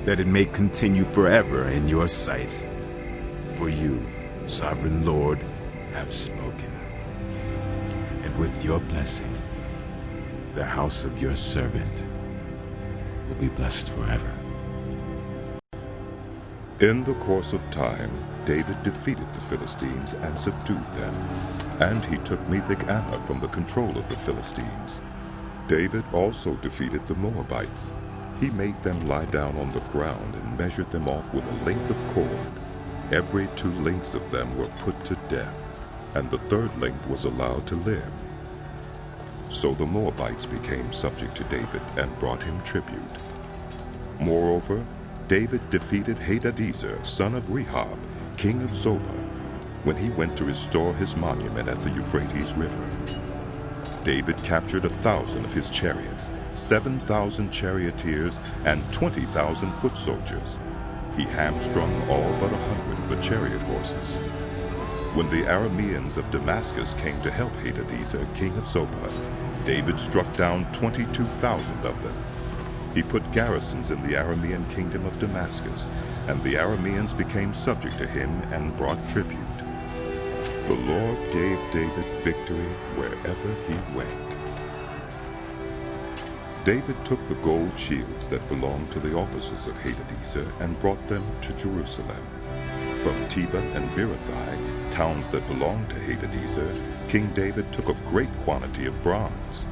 that it may continue forever in your sight. For you, sovereign Lord, have spoken. And with your blessing, the house of your servant will be blessed forever. In the course of time, David defeated the Philistines and subdued them, and he took Metheg-Anna from the control of the Philistines. David also defeated the Moabites. He made them lie down on the ground and measured them off with a length of cord. every 2 lengths of them were put to death, and the 3rd length was allowed to live. So the Moabites became subject to David and brought him tribute. Moreover, David defeated Hadadezer, son of Rehob, king of Zobah, when he went to restore his monument at the Euphrates River. David captured 1,000 of his chariots, 7,000 charioteers, and 20,000 foot soldiers. He hamstrung all but 100 of the chariot horses. When the Arameans of Damascus came to help Hadadezer, king of Zobah, David struck down 22,000 of them. He put garrisons in the Aramean kingdom of Damascus, and the Arameans became subject to him and brought tribute. The Lord gave David victory wherever he went. David took the gold shields that belonged to the officers of Hadadezer and brought them to Jerusalem. From Tebah and Berothai, towns that belonged to Hadadezer, King David took a great quantity of bronze.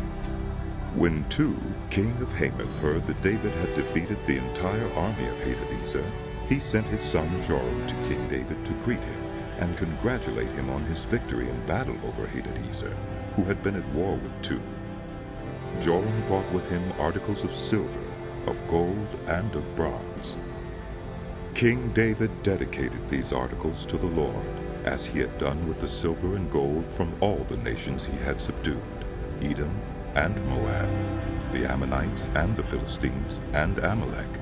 When Tu, king of Hamath, heard that David had defeated the entire army of Hadadezer, he sent his son Joram to King David to greet him and congratulate him on his victory in battle over Hadadezer, who had been at war with Tu. Joram brought with him articles of silver, of gold, and of bronze. King David dedicated these articles to the Lord, as he had done with the silver and gold from all the nations he had subdued, Edom and Moab, the Ammonites and the Philistines, and Amalek.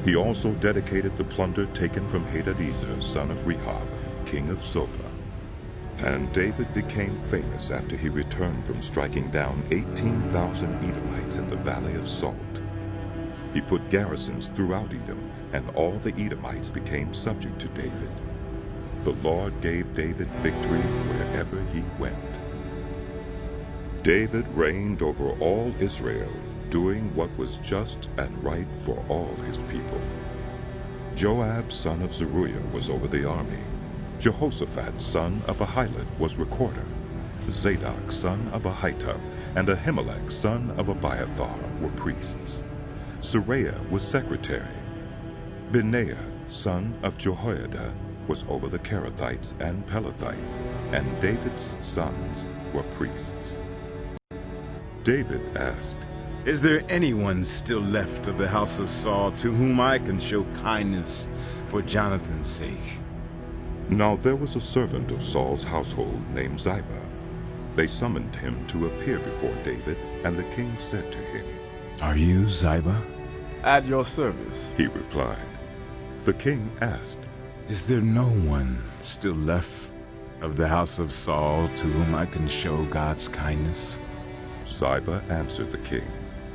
He also dedicated the plunder taken from Hadadezer, son of Rehob, king of Zobah. And David became famous after he returned from striking down 18,000 Edomites in the Valley of Salt. He put garrisons throughout Edom, and all the Edomites became subject to David. The Lord gave David victory wherever he went. David reigned over all Israel, doing what was just and right for all his people. Joab, son of Zeruiah, was over the army. Jehoshaphat, son of Ahilud, was recorder. Zadok, son of Ahitub, and Ahimelech, son of Abiathar, were priests. Seraiah was secretary. Benaiah, son of Jehoiada, was over the Kerethites and Pelethites, and David's sons were priests. David asked, "Is there anyone still left of the house of Saul to whom I can show kindness for Jonathan's sake?" Now there was a servant of Saul's household named Ziba. They summoned him to appear before David, and the king said to him, "Are you Ziba?" "At your service," he replied. The king asked, "Is there no one still left of the house of Saul to whom I can show God's kindness?" Ziba answered the king,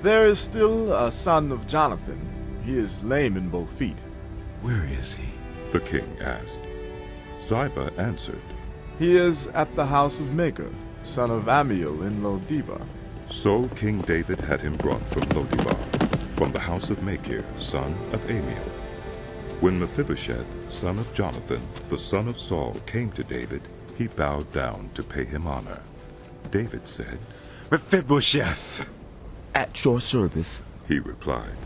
"There is still a son of Jonathan. He is lame in both feet." "Where is he?" the king asked. Ziba answered, "He is at the house of Machir, son of Ammiel in Lo-debar." So King David had him brought from Lo-debar, from the house of Machir, son of Ammiel. When Mephibosheth, son of Jonathan, the son of Saul, came to David, he bowed down to pay him honor. David said, "Mephibosheth!" "At your service," he replied.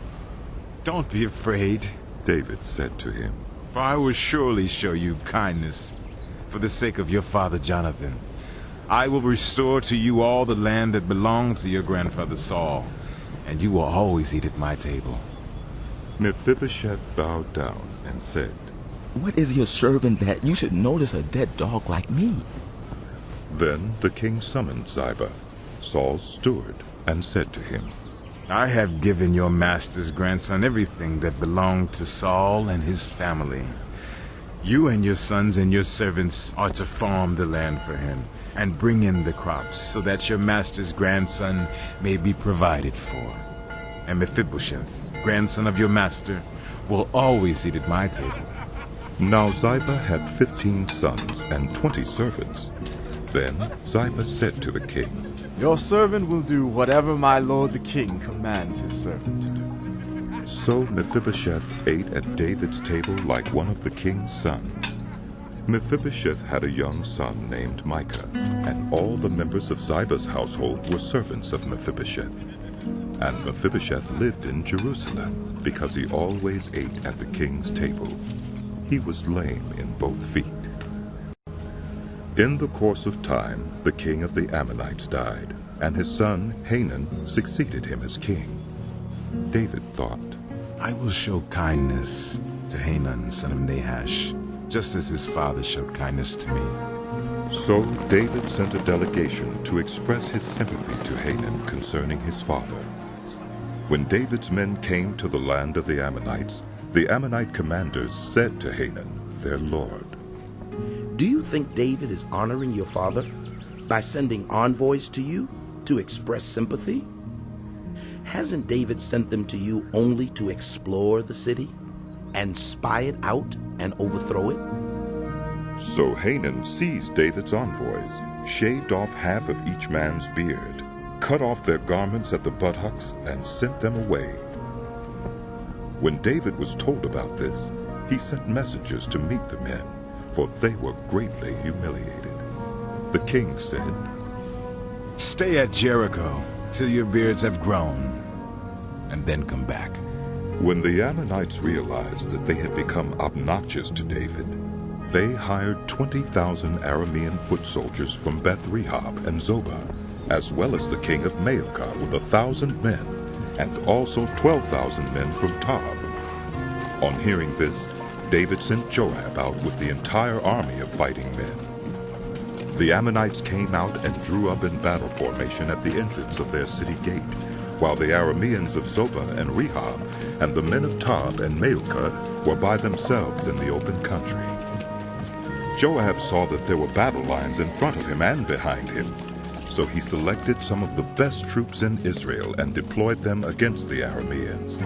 "Don't be afraid," David said to him, "for I will surely show you kindness for the sake of your father Jonathan. I will restore to you all the land that belonged to your grandfather Saul, and you will always eat at my table." Mephibosheth bowed down and said, "What is your servant that you should notice a dead dog like me?" Then the king summoned Ziba, Saul's steward, and said to him, "I have given your master's grandson everything that belonged to Saul and his family. You and your sons and your servants are to farm the land for him and bring in the crops so that your master's grandson may be provided for. And Mephibosheth, grandson of your master, will always eat at my table." Now Ziba had 15 sons and 20 servants. Then Ziba said to the king, "Your servant will do whatever my lord the king commands his servant to do." So Mephibosheth ate at David's table like one of the king's sons. Mephibosheth had a young son named Micah, and all the members of Ziba's household were servants of Mephibosheth. And Mephibosheth lived in Jerusalem, because he always ate at the king's table. He was lame in both feet. In the course of time, the king of the Ammonites died, and his son Hanun succeeded him as king. David thought, I will show kindness to Hanun, son of Nahash, just as his father showed kindness to me. So David sent a delegation to express his sympathy to Hanun concerning his father. When David's men came to the land of the Ammonite commanders said to Hanun, their lord, Do you think David is honoring your father by sending envoys to you to express sympathy? Hasn't David sent them to you only to explore the city and spy it out and overthrow it? So Hanun seized David's envoys, shaved off half of each man's beard, cut off their garments at the buttocks, and sent them away. When David was told about this, he sent messengers to meet the men, for they were greatly humiliated. The king said, Stay at Jericho till your beards have grown, and then come back. When the Ammonites realized that they had become obnoxious to David, they hired 20,000 Aramean foot soldiers from Beth-rehob and Zobah, as well as the king of Maacah with 1,000 men, and also 12,000 men from Tob. On hearing this, David sent Joab out with the entire army of fighting men. The Ammonites came out and drew up in battle formation at the entrance of their city gate, while the Arameans of Zobah and Rehob and the men of Tob and Maacah were by themselves in the open country. Joab saw that there were battle lines in front of him and behind him, so he selected some of the best troops in Israel and deployed them against the Arameans.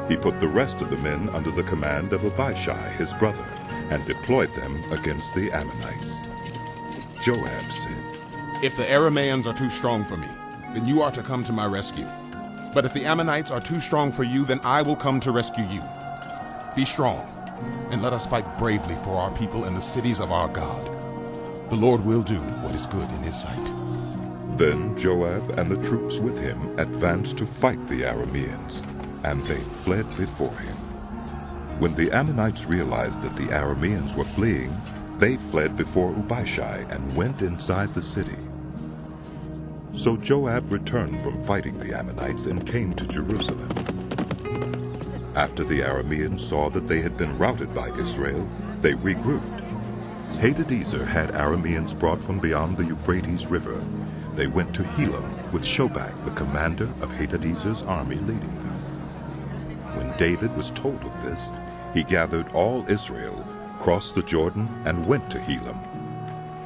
He put the rest of the men under the command of Abishai, his brother, and deployed them against the Ammonites. Joab said, If the Arameans are too strong for me, then you are to come to my rescue. But if the Ammonites are too strong for you, then I will come to rescue you. Be strong, and let us fight bravely for our people and the cities of our God. The Lord will do what is good in his sight. Then Joab and the troops with him advanced to fight the Arameans, and they fled before him. When the Ammonites realized that the Arameans were fleeing, they fled before Abishai and went inside the city. So Joab returned from fighting the Ammonites and came to Jerusalem. After the Arameans saw that they had been routed by Israel, they regrouped. Hadadezer had Arameans brought from beyond the Euphrates River. They went to Helam with Shobak, the commander of Hadadezer's army, leading them. When David was told of this, he gathered all Israel, crossed the Jordan, and went to Helam.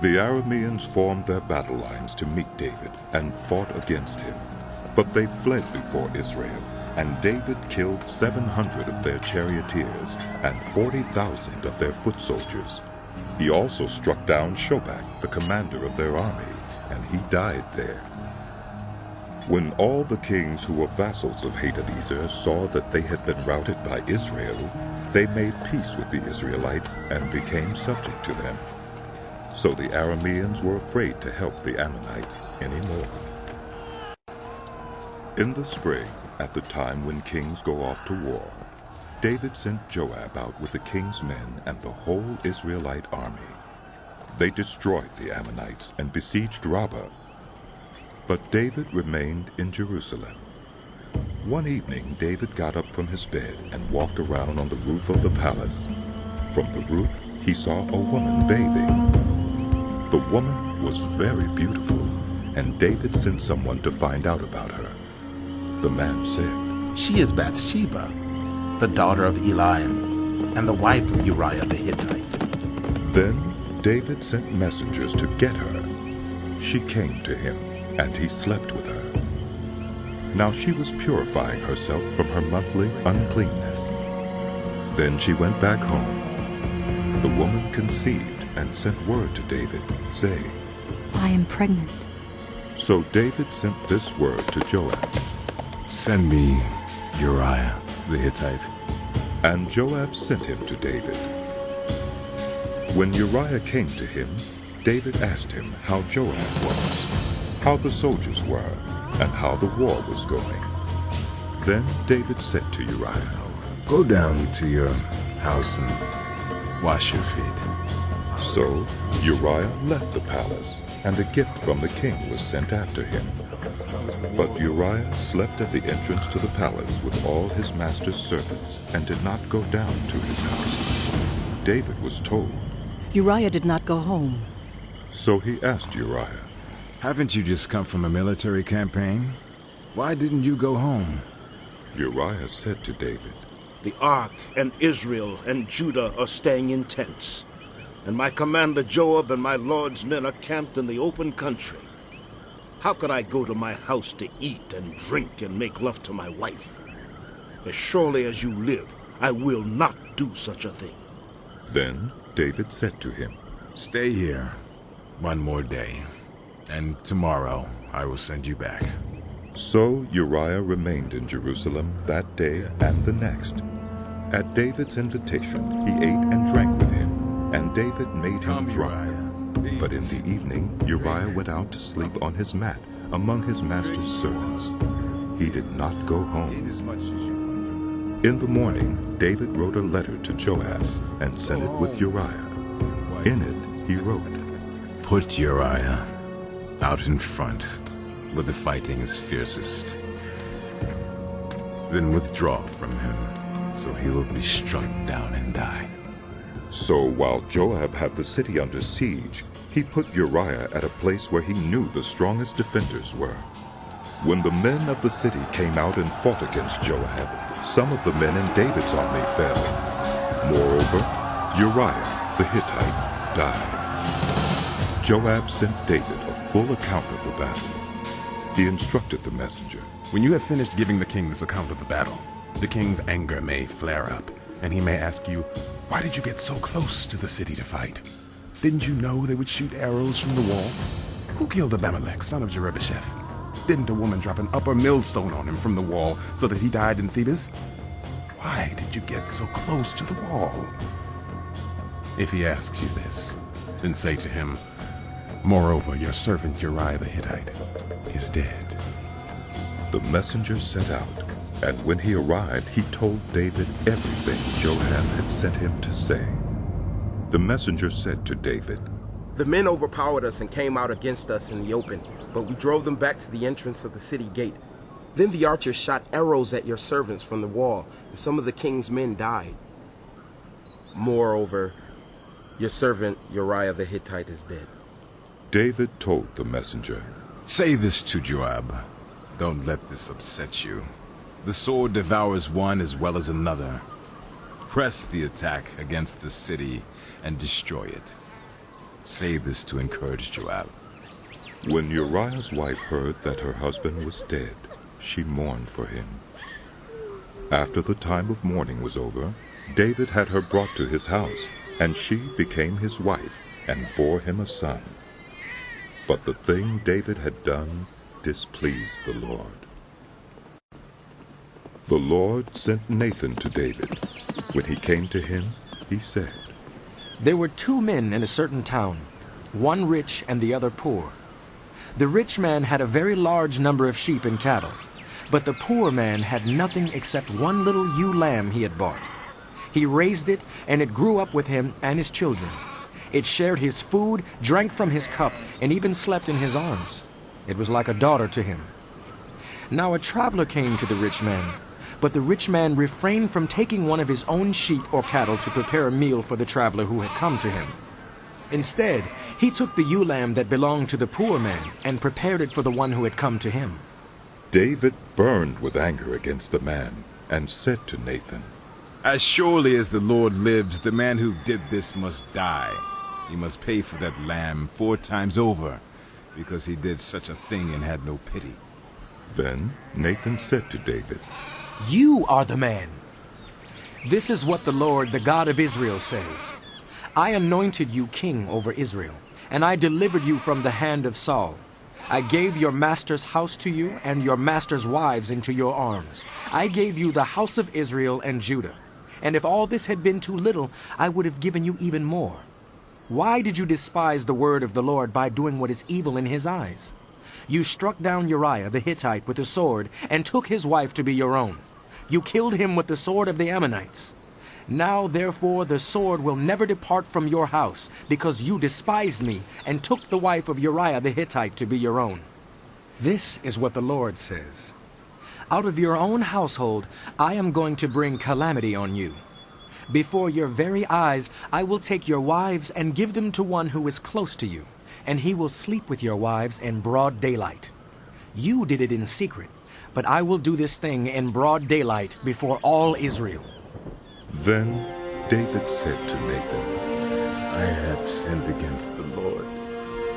The Arameans formed their battle lines to meet David and fought against him. But they fled before Israel, and David killed 700 of their charioteers and 40,000 of their foot soldiers. He also struck down Shobak, the commander of their army, and he died there. When all the kings who were vassals of Hadadezer saw that they had been routed by Israel, they made peace with the Israelites and became subject to them. So the Arameans were afraid to help the Ammonites anymore. In the spring, at the time when kings go off to war, David sent Joab out with the king's men and the whole Israelite army. They destroyed the Ammonites and besieged Rabbah. But David remained in Jerusalem. One evening, David got up from his bed and walked around on the roof of the palace. From the roof, he saw a woman bathing. The woman was very beautiful, and David sent someone to find out about her. The man said, She is Bathsheba, the daughter of Eliam, and the wife of Uriah the Hittite. Then David sent messengers to get her. She came to him, and he slept with her. Now she was purifying herself from her monthly uncleanness. Then she went back home. The woman conceived and sent word to David, saying, I am pregnant. So David sent this word to Joab, Send me Uriah the Hittite. And Joab sent him to David. When Uriah came to him, David asked him how Joab was, how the soldiers were, and how the war was going. Then David said to Uriah, Go down to your house and wash your feet. So Uriah left the palace, and a gift from the king was sent after him. But Uriah slept at the entrance to the palace with all his master's servants, and did not go down to his house. David was told. Uriah did not go home. So he asked Uriah, Haven't you just come from a military campaign? Why didn't you go home? Uriah said to David, The ark and Israel and Judah are staying in tents, and my commander Joab and my lord's men are camped in the open country. How could I go to my house to eat and drink and make love to my wife? As surely as you live, I will not do such a thing. Then David said to him, Stay here one more day, and tomorrow I will send you back. So Uriah remained in Jerusalem that day and the next. At David's invitation, he ate and drank with him, and David made him drunk. But in the evening, Uriah went out to sleep on his mat among his master's servants. He did not go home. In the morning, David wrote a letter to Joab and sent it with Uriah. In it, he wrote, Put Uriah out in front where the fighting is fiercest. Then withdraw from him, so he will be struck down and die. So while Joab had the city under siege, he put Uriah at a place where he knew the strongest defenders were. When the men of the city came out and fought against Joab, some of the men in David's army fell. Moreover, Uriah the Hittite died. Joab sent David a full account of the battle. He instructed the messenger, When you have finished giving the king this account of the battle, the king's anger may flare up, and he may ask you, Why did you get so close to the city to fight? Didn't you know they would shoot arrows from the wall? Who killed Abimelech, son of Jerubbesheth? Didn't a woman drop an upper millstone on him from the wall so that he died in Thebes? Why did you get so close to the wall? If he asks you this, then say to him, Moreover, your servant Uriah the Hittite is dead. The messenger set out, and when he arrived, he told David everything Joab had sent him to say. The messenger said to David, The men overpowered us and came out against us in the open, but we drove them back to the entrance of the city gate. Then the archers shot arrows at your servants from the wall, and some of the king's men died. Moreover, your servant Uriah the Hittite is dead. David told the messenger, Say this to Joab. Don't let this upset you. The sword devours one as well as another. Press the attack against the city and destroy it. Say this to encourage Joab. When Uriah's wife heard that her husband was dead, she mourned for him. After the time of mourning was over, David had her brought to his house, and she became his wife and bore him a son. But the thing David had done displeased the Lord. The Lord sent Nathan to David. When he came to him, he said, There were 2 men in a certain town, one rich and the other poor. The rich man had a very large number of sheep and cattle, but the poor man had nothing except one little ewe lamb he had bought. He raised it, and it grew up with him and his children. It shared his food, drank from his cup, and even slept in his arms. It was like a daughter to him. Now a traveler came to the rich man, but the rich man refrained from taking one of his own sheep or cattle to prepare a meal for the traveler who had come to him. Instead, he took the ewe lamb that belonged to the poor man and prepared it for the one who had come to him. David burned with anger against the man and said to Nathan, As surely as the Lord lives, the man who did this must die. He must pay for that lamb 4 times over, because he did such a thing and had no pity. Then Nathan said to David, You are the man. This is what the Lord, the God of Israel, says. I anointed you king over Israel, and I delivered you from the hand of Saul. I gave your master's house to you and your master's wives into your arms. I gave you the house of Israel and Judah. And if all this had been too little, I would have given you even more. Why did you despise the word of the Lord by doing what is evil in his eyes? You struck down Uriah the Hittite with a sword and took his wife to be your own. You killed him with the sword of the Ammonites. Now, therefore, the sword will never depart from your house, because you despised me and took the wife of Uriah the Hittite to be your own. This is what the Lord says. Out of your own household, I am going to bring calamity on you. Before your very eyes, I will take your wives and give them to one who is close to you, and he will sleep with your wives in broad daylight. You did it in secret, but I will do this thing in broad daylight before all Israel. Then David said to Nathan, I have sinned against the Lord.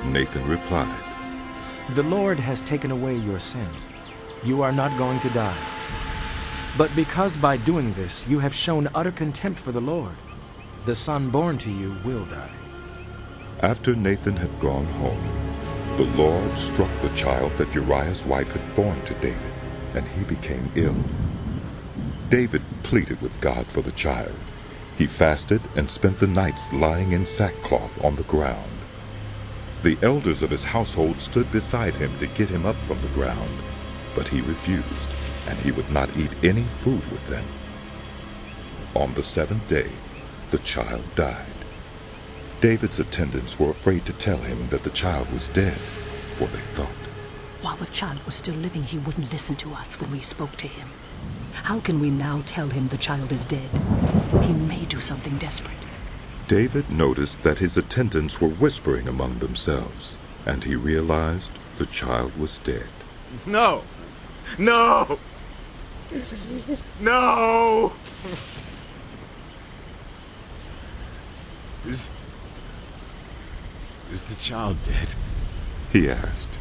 Nathan replied, The Lord has taken away your sin. You are not going to die. But because by doing this you have shown utter contempt for the Lord, the son born to you will die. After Nathan had gone home, the Lord struck the child that Uriah's wife had borne to David, and he became ill. David pleaded with God for the child. He fasted and spent the nights lying in sackcloth on the ground. The elders of his household stood beside him to get him up from the ground, but he refused, and he would not eat any food with them. On the seventh day, the child died. David's attendants were afraid to tell him that the child was dead, for they thought, While the child was still living, he wouldn't listen to us when we spoke to him. How can we now tell him the child is dead? He may do something desperate. David noticed that his attendants were whispering among themselves, and he realized the child was dead. No! No! No! Is the child dead? He asked.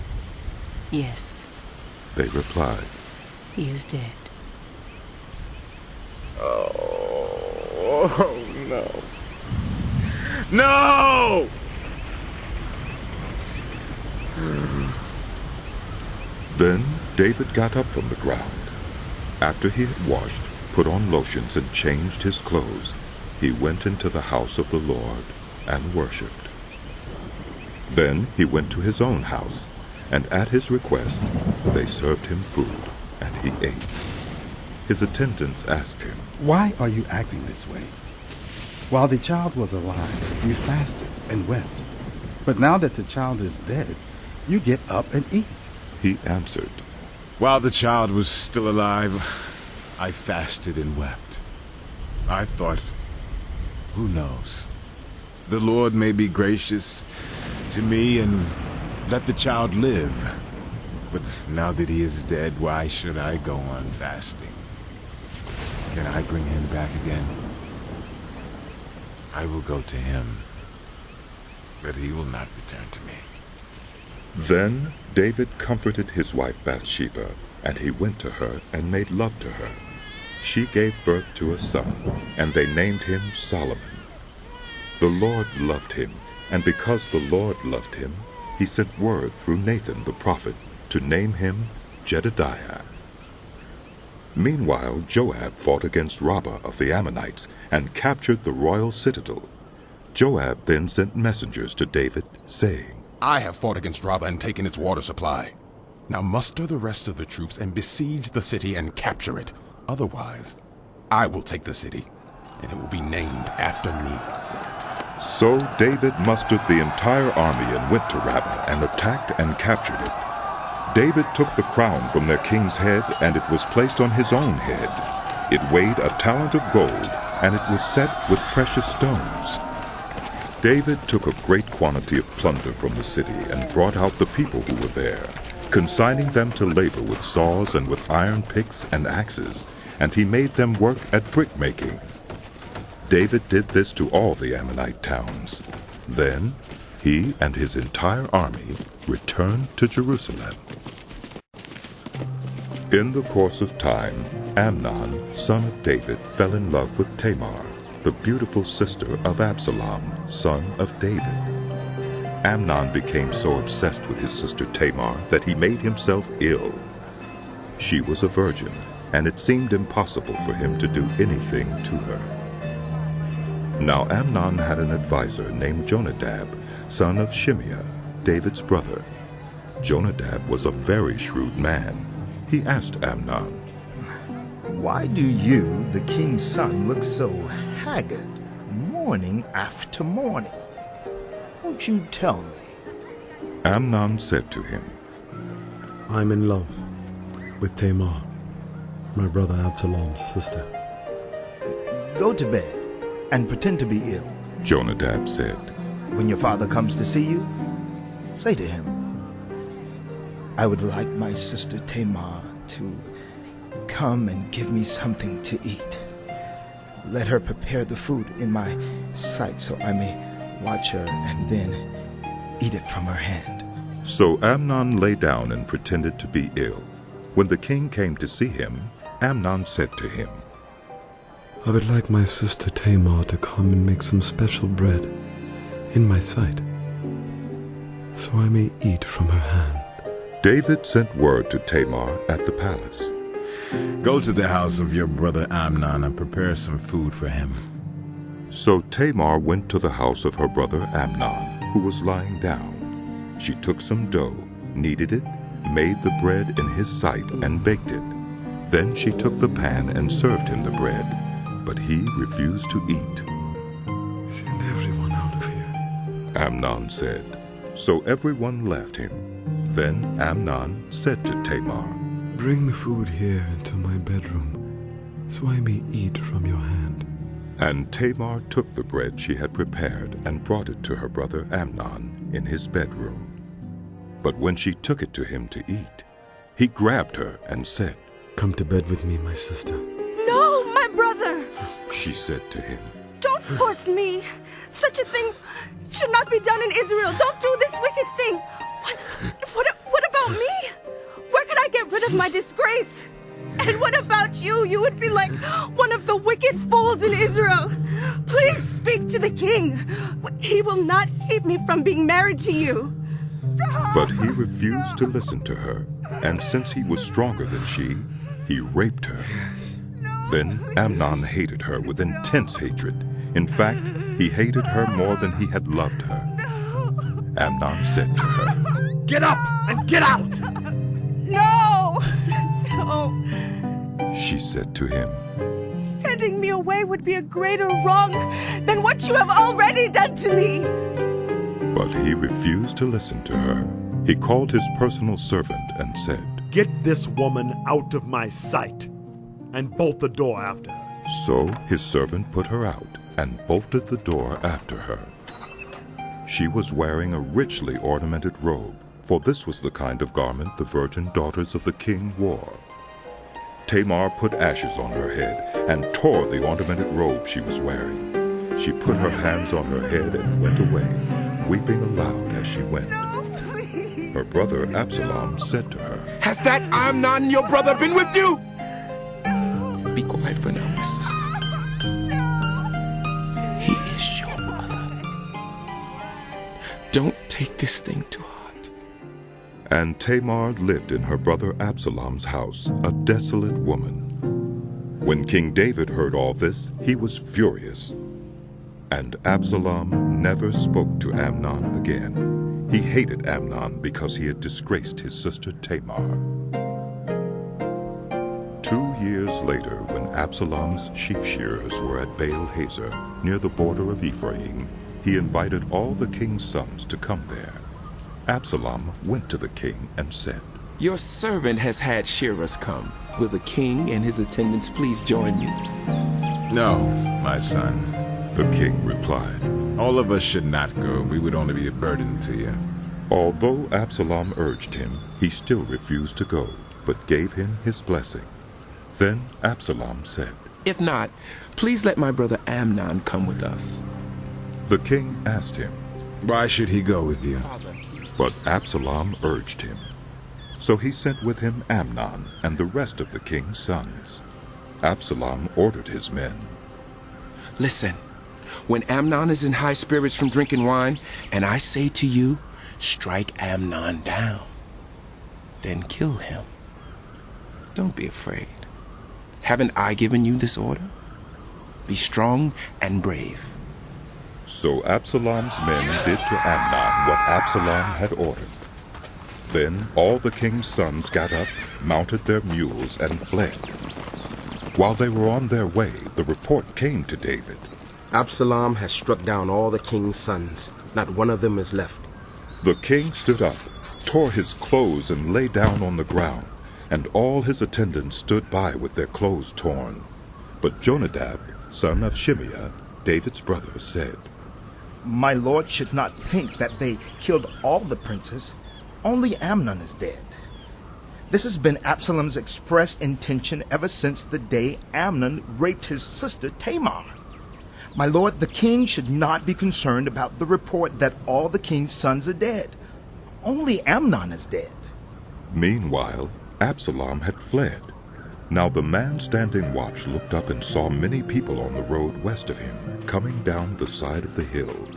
Yes, They replied. he is dead. Oh, no. No! Then David got up from the ground. After he had washed, put on lotions, and changed his clothes, he went into the house of the Lord and worshipped. Then he went to his own house, and at his request they served him food, and he ate. His attendants asked him, Why are you acting this way? While the child was alive, you fasted and wept. But now that the child is dead, you get up and eat. He answered, While the child was still alive, I fasted and wept. I thought, who knows? The Lord may be gracious to me and let the child live. But now that he is dead, why should I go on fasting? Can I bring him back again? I will go to him, but he will not return to me. Then David comforted his wife Bathsheba, and he went to her and made love to her. She gave birth to a son, and they named him Solomon. The Lord loved him, and because the Lord loved him, he sent word through Nathan the prophet to name him Jedediah. Meanwhile, Joab fought against Rabbah of the Ammonites and captured the royal citadel. Joab then sent messengers to David, saying, I have fought against Rabbah and taken its water supply. Now muster the rest of the troops and besiege the city and capture it. Otherwise, I will take the city, and it will be named after me. So David mustered the entire army and went to Rabbah and attacked and captured it. David took the crown from their king's head, and it was placed on his own head. It weighed a talent of gold, and it was set with precious stones. David took a great quantity of plunder from the city and brought out the people who were there, consigning them to labor with saws and with iron picks and axes, and he made them work at brick-making. David did this to all the Ammonite towns. Then he and his entire army returned to Jerusalem. In the course of time, Amnon, son of David, fell in love with Tamar, the beautiful sister of Absalom, son of David. Amnon became so obsessed with his sister Tamar that he made himself ill. She was a virgin, and it seemed impossible for him to do anything to her. Now Amnon had an advisor named Jonadab, son of Shimeah, David's brother. Jonadab was a very shrewd man. He asked Amnon, Why do you, the king's son, look so haggard, morning after morning? Won't you tell me? Amnon said to him, I'm in love with Tamar, my brother Absalom's sister. Go to bed and pretend to be ill. Jonadab said. When your father comes to see you, say to him, I would like my sister Tamar to come and give me something to eat. Let her prepare the food in my sight so I may watch her and then eat it from her hand. So Amnon lay down and pretended to be ill. When the king came to see him, Amnon said to him, I would like my sister Tamar to come and make some special bread in my sight, so I may eat from her hand. David sent word to Tamar at the palace. Go to the house of your brother Amnon and prepare some food for him. So Tamar went to the house of her brother Amnon, who was lying down. She took some dough, kneaded it, made the bread in his sight, and baked it. Then she took the pan and served him the bread, but he refused to eat. Send everyone out of here, Amnon said. So everyone left him. Then Amnon said to Tamar, Bring the food here into my bedroom, so I may eat from your hand. And Tamar took the bread she had prepared and brought it to her brother Amnon in his bedroom. But when she took it to him to eat, he grabbed her and said, Come to bed with me, my sister. No, my brother! She said to him, Don't force me. Such a thing should not be done in Israel. Don't do this wicked thing. What about me? Where could I get rid of my disgrace? And what about you? You would be like one of the wicked fools in Israel. Please speak to the king. He will not keep me from being married to you. Stop. But he refused to listen to her, and since he was stronger than she, he raped her. Then Amnon hated her with intense hatred. In fact, he hated her more than he had loved her. Amnon said to her, Get up and get out! No! No! She said to him, Sending me away would be a greater wrong than what you have already done to me. But he refused to listen to her. He called his personal servant and said, Get this woman out of my sight, and bolt the door after her. So his servant put her out and bolted the door after her. She was wearing a richly ornamented robe, for this was the kind of garment the virgin daughters of the king wore. Tamar put ashes on her head and tore the ornamented robe she was wearing. She put her hands on her head and went away, weeping aloud as she went. Her brother Absalom said to her, Has that Amnon, your brother, been with you? Be quiet for now, my sister. He is your brother. Don't take this thing to heart. And Tamar lived in her brother Absalom's house, a desolate woman. When King David heard all this, he was furious. And Absalom never spoke to Amnon again. He hated Amnon because he had disgraced his sister Tamar. 2 years later, when Absalom's sheep shearers were at Baal Hazor, near the border of Ephraim, he invited all the king's sons to come there. Absalom went to the king and said, Your servant has had shearers come. Will the king and his attendants please join you? No, my son, the king replied. All of us should not go. We would only be a burden to you. Although Absalom urged him, he still refused to go, but gave him his blessing. Then Absalom said, If not, please let my brother Amnon come with us. The king asked him, Why should he go with you? But Absalom urged him. So he sent with him Amnon and the rest of the king's sons. Absalom ordered his men, Listen, when Amnon is in high spirits from drinking wine, and I say to you, strike Amnon down, then kill him. Don't be afraid. Haven't I given you this order? Be strong and brave. So Absalom's men did to Amnon what Absalom had ordered. Then all the king's sons got up, mounted their mules, and fled. While they were on their way, the report came to David. Absalom has struck down all the king's sons. Not one of them is left. The king stood up, tore his clothes, and lay down on the ground, and all his attendants stood by with their clothes torn. But Jonadab, son of Shimeah, David's brother, said, My lord should not think that they killed all the princes. Only Amnon is dead. This has been Absalom's express intention ever since the day Amnon raped his sister Tamar. My lord, the king should not be concerned about the report that all the king's sons are dead. Only Amnon is dead. Meanwhile, Absalom had fled. Now the man standing watch looked up and saw many people on the road west of him, coming down the side of the hill.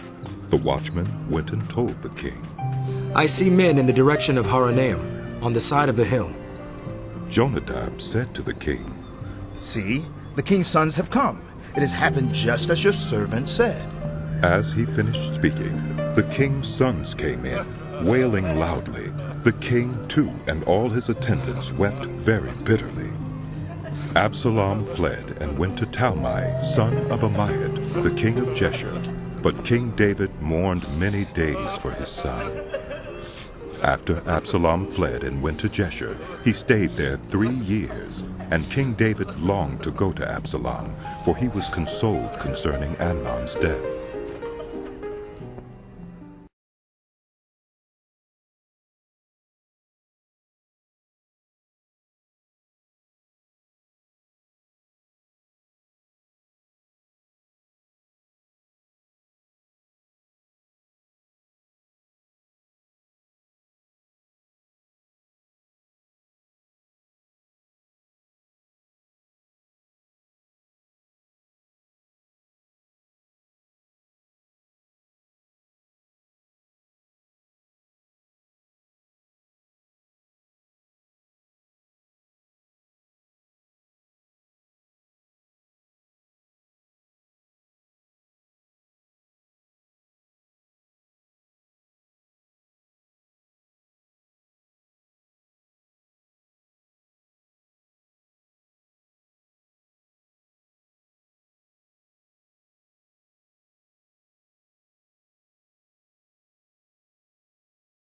The watchman went and told the king. I see men in the direction of Horonaim, on the side of the hill. Jonadab said to the king, See, the king's sons have come. It has happened just as your servant said. As he finished speaking, the king's sons came in, wailing loudly. The king, too, and all his attendants wept very bitterly. Absalom fled and went to Talmai, son of Ammiad, the king of Geshur. But King David mourned many days for his son. After Absalom fled and went to Geshur, he stayed there 3 years, and King David longed to go to Absalom, for he was consoled concerning Amnon's death.